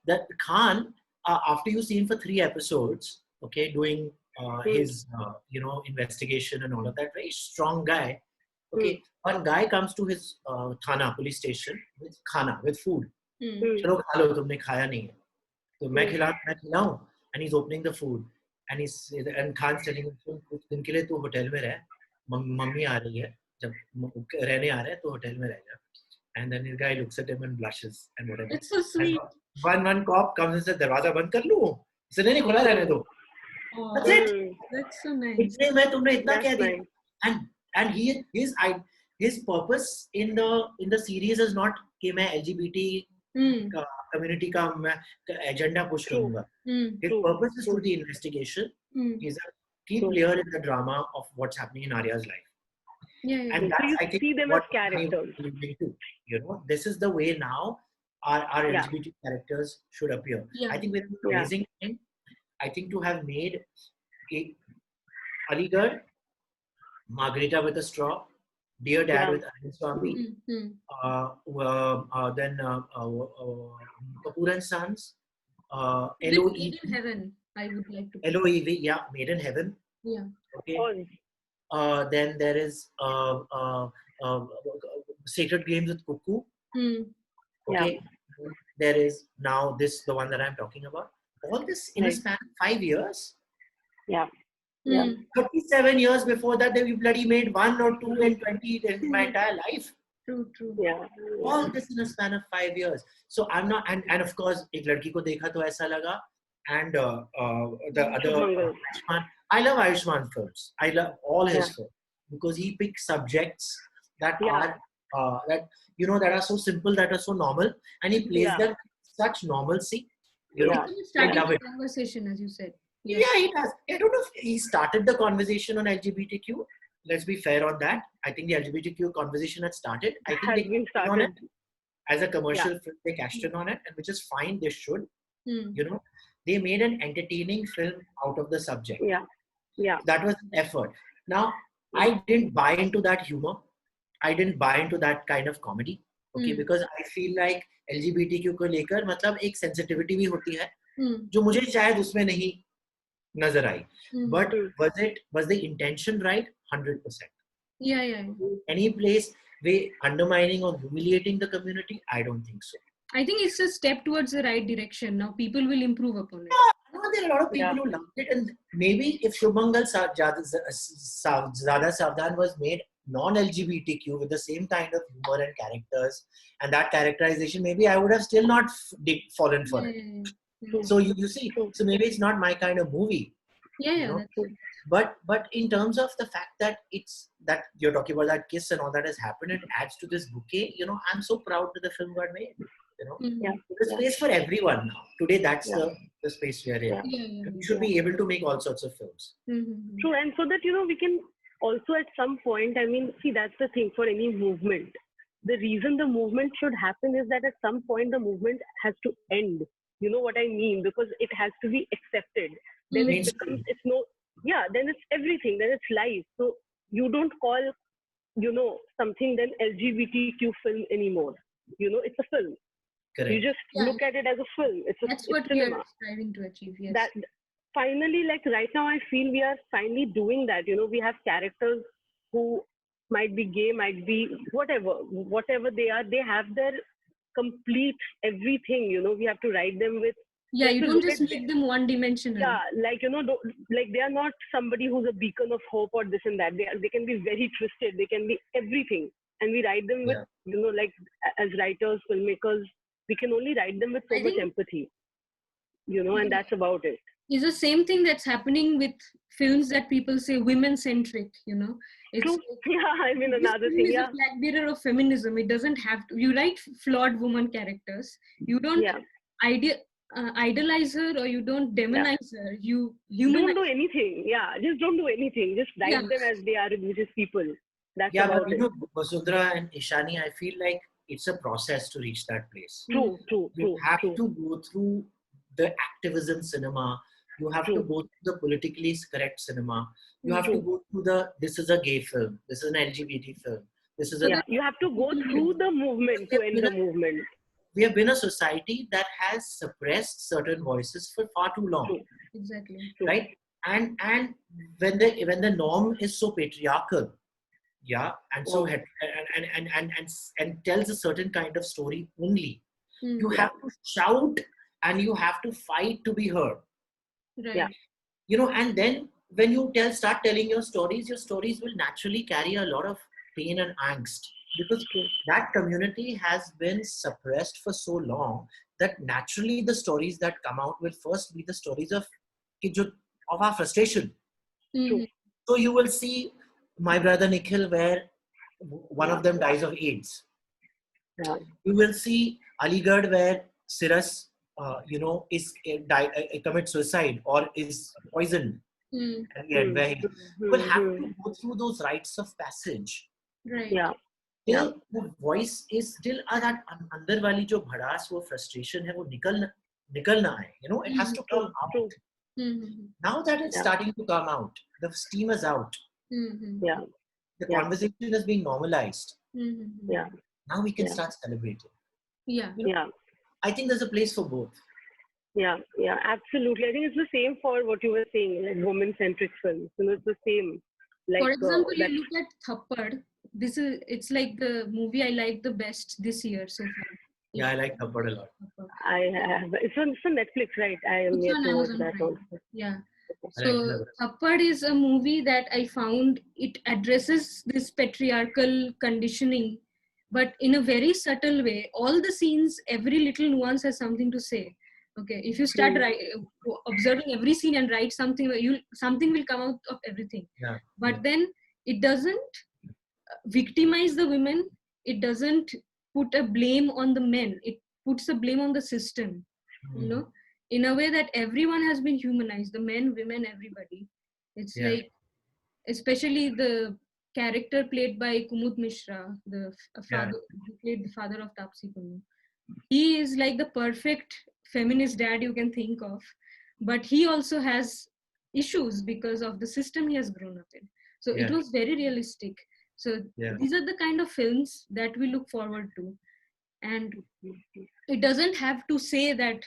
that Khan, after you see him for 3 episodes, okay, doing his investigation and all of that, very strong guy. Okay, one guy comes to his thana, police station, with khana, with food. चलो खा लो, तुमने खाया नहीं है, तो मैं खिलाऊं, and he's opening the food, and Khan's telling him, कुछ दिन के लिए तू होटल में रह, मम्मी आ रही है, जब रहने आ रहा है तो होटल में रह जा. And then this guy looks at him and blushes and whatever. That's so sweet. And one cop comes and says, "दरवाजा बंद कर लूं?" इसे नहीं खुला रहने दो. That's it. That's so nice. इतने में तुमने इतना क्या दिया? And his purpose in the series is not कि मैं LGBT community का मैं agenda push करूँगा. His purpose is to the investigation. He's a key player in the drama of what's happening in Arya's life. Yeah. And that's, so you I think, see them as characters. This is the way now our LGBT characters should appear. I think with an amazing thing, I think to have made Aligarh, Margarita with a Straw, Dear Dad with Arvind Swamy, then Kapoor and Sons, LOEV. Made in Heaven, I would like to. LOEV, Made in Heaven. Yeah. Okay. Then there is Sacred Games with Cuckoo. Okay. There is now the one that I'm talking about. All this in a span of 5 years. 37 years before that, they bloody made 1 or 2 and 20 in my entire life. True. Yeah. All this in a span of 5 years. So I'm not, and of course, एक लड़की को देखा तो ऐसा लगा. And the other Ayushmann, I love Ayushmann films. I love all his films because he picks subjects that are that are so simple, that are so normal, and he plays them with such normalcy. Starting the conversation, as you said. Yeah, he does. I don't know if he started the conversation on LGBTQ. Let's be fair on that. I think the LGBTQ conversation had started. I think they cashed in on it as a commercial film. They cashed in on it, and which is fine. They should. They made an entertaining film out of the subject. That was an effort. Now, I didn't buy into that humor. I didn't buy into that kind of comedy. Okay, because I feel like LGBTQ को लेकर मतलब एक sensitivity भी होती है जो मुझे शायद उसमें नहीं नजर आई. But was the intention right? 100%. Yeah. Any place where undermining or humiliating the community? I don't think so. I think it's a step towards the right direction. Now people will improve upon it. I know there are a lot of people who loved it, and maybe if Shubhamangal Zyada Savdan was made non-LGBTQ with the same kind of humor and characters and that characterization, maybe I would have still not fallen for it. So you see, so maybe it's not my kind of movie. That's true. But in terms of the fact that it's that you're talking about that kiss and all that has happened, it adds to this bouquet. I'm so proud that the film got made. There's space for everyone now. Today, that's the space we are in. We should be able to make all sorts of films. True, and so that we can also at some point, I mean, see, that's the thing for any movement. The reason the movement should happen is that at some point the movement has to end. You know what I mean? Because it has to be accepted. Then it becomes, then it's everything. Then it's life. So you don't call, something then LGBTQ film anymore. It's a film. Correct. You just look at it as a film. That's what we are striving to achieve. Yes. That finally, like right now, I feel we are finally doing that. We have characters who might be gay, might be whatever they are. They have their complete everything. We have to write them with. Yeah, you don't just make them one-dimensional. Yeah, like they are not somebody who's a beacon of hope or this and that. They can be very twisted. They can be everything, and we write them with like as writers, filmmakers. We can only write them with so much empathy, and that's about it. It's the same thing that's happening with films that people say women-centric, It's, true. I mean, another thing. It's a flag bearer of feminism. It doesn't have to. You write flawed woman characters. You don't idolize her or you don't demonize her. You humanize. Don't do anything. Yeah, just don't do anything. Just write them as they are, which is people. That's about but Vasundhara and Ishani, I feel like it's a process to reach that place. True. You have to go through the activism cinema. You have to go through the politically correct cinema. You have to go through this is a gay film. This is an LGBT film. This is Yeah, you have to go through the movement to end the movement. We have been a society that has suppressed certain voices for far too long. True. Exactly. Right? And when the norm is so patriarchal, yeah, and so and tells a certain kind of story only, you have to shout and you have to fight to be heard. Right. Yeah. You know, and then when you start telling your stories will naturally carry a lot of pain and angst, because that community has been suppressed for so long that naturally the stories that come out will first be the stories of our frustration. Mm-hmm. So you will see My Brother Nikhil, where one of them dies of AIDS. Yeah. You will see Aligarh, where Sirus, commits suicide or is poisoned. At the end, where you will have to go through those rites of passage. Right. Yeah. Till the voice is still that अंदर वाली जो भड़ास, वो frustration है, वो निकल ना आए. You know, it has to come out. Now that it's starting to come out, the steam is out. Yeah. The conversation is being normalized. Yeah. Now we can start celebrating. Yeah. You know, Yeah. I think there's a place for both. Yeah, absolutely. I think it's the same for what you were saying, like woman-centric films. You know, it's the same. Like, for example, you look at Thappad. It's like the movie I like the best this year so far. Yeah, I like Thappad a lot. I have. It's on Netflix, right? I am yet to watch that also. Yeah. So Thappad is a movie that I found it addresses this patriarchal conditioning, but in a very subtle way. All the scenes, every little nuance has something to say. Okay, if you start observing every scene and write something, something will come out of everything. Yeah. But then it doesn't victimize the women. It doesn't put a blame on the men. It puts a blame on the system. You know, in a way that everyone has been humanized, the men, women, everybody. It's like, especially the character played by Kumud Mishra, the father, who played the father of Taapsee Pannu. He is like the perfect feminist dad you can think of, but he also has issues because of the system he has grown up in. So it was very realistic. So these are the kind of films that we look forward to. And it doesn't have to say that,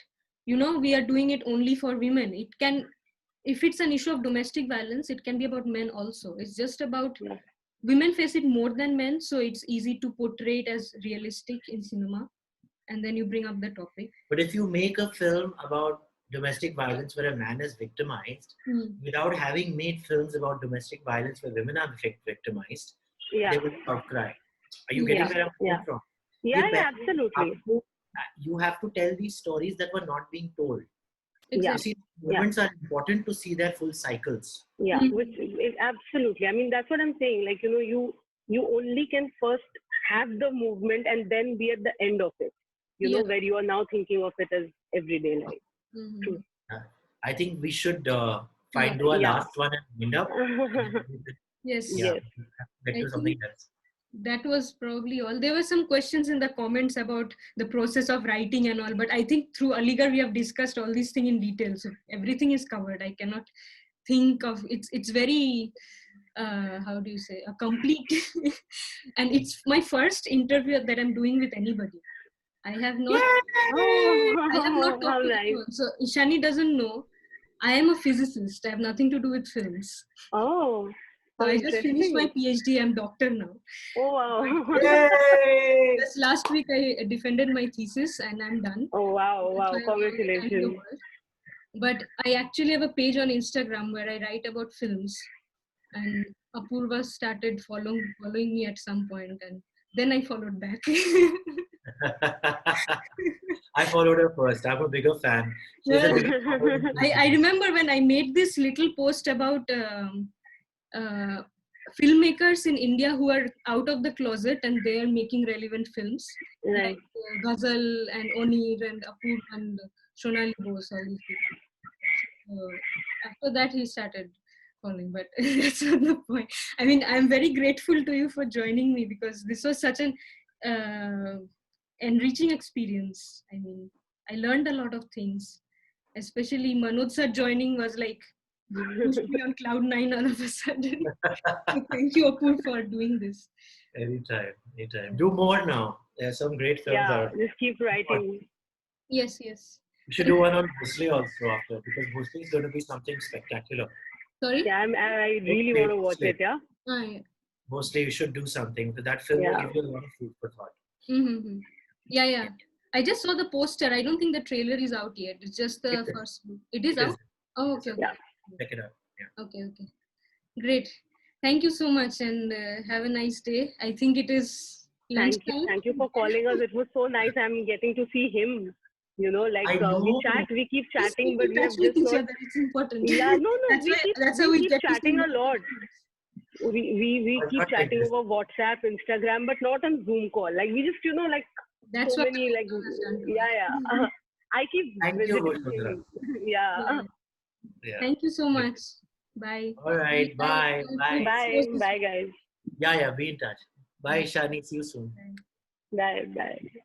you know, we are doing it only for women. It can, if it's an issue of domestic violence, it can be about men also. It's just about women face it more than men, so it's easy to portray it as realistic in cinema, and then you bring up the topic. But if you make a film about domestic violence where a man is victimized, without having made films about domestic violence where women are victimized, they will outcry. Are you getting where I'm coming from? Yeah, absolutely. You have to tell these stories that were not being told. Exactly. You see, moments are important to see their full cycles. Yeah, which is absolutely. I mean, that's what I'm saying. Like, you know, you only can first have the movement and then be at the end of it. You know, where you are now thinking of it as everyday life. True. I think we should do a last one and wind up. Yes. Get to something else. That was probably all. There were some questions in the comments about the process of writing and all, but I think through Aligarh we have discussed all these things in detail, so everything is covered. I cannot think of it's very how do you say, a complete and it's my first interview that I'm doing with anybody. I have not talked to anyone. So Ishani doesn't know I am a physicist. I have nothing to do with films. Oh. So I just finished my PhD. I'm doctor now. Oh wow! Just last week I defended my thesis and I'm done. Oh wow! Congratulations! But I actually have a page on Instagram where I write about films, and Apurva started following me at some point, and then I followed back. I followed her first. I'm a bigger fan. I remember when I made this little post about filmmakers in India who are out of the closet and they are making relevant films, like Ghazal and Onir and Apurva and Shonali Bose, all these people. After that, he started following, but that's not the point. I mean, I'm very grateful to you for joining me because this was such an enriching experience. I mean, I learned a lot of things. Especially Manoj sir joining was like pushed me on cloud 9 all of a sudden. So thank you, Apur, for doing this. Anytime. Do more now. There are some great films out. Just keep writing. Yes, yes. We should do one on Bhosle also after, because Bhosle is going to be something spectacular. Sorry? Yeah, I really want to watch it, yeah? Yeah. Mostly you should do something. That film will give you a lot of food for thought. Mm-hmm. Yeah. I just saw the poster. I don't think the trailer is out yet. It's just the first. It is out? Oh, okay. Yeah. Check it out. Yeah. Okay. Great. Thank you so much and have a nice day. I think it is lunchtime. Thank you for calling us. It was so nice. I'm getting to see him. You know, like we keep chatting, but we have just not. Other. It's important. Yeah, no. That's how we keep chatting a lot. We keep chatting over WhatsApp, Instagram, but not on Zoom call. Like we just, like that's so many, like I keep visiting him. Yeah. Thank you so much. Bye. All right. Bye. Bye, guys. Yeah. Be in touch. Bye, Shani. See you soon. Bye.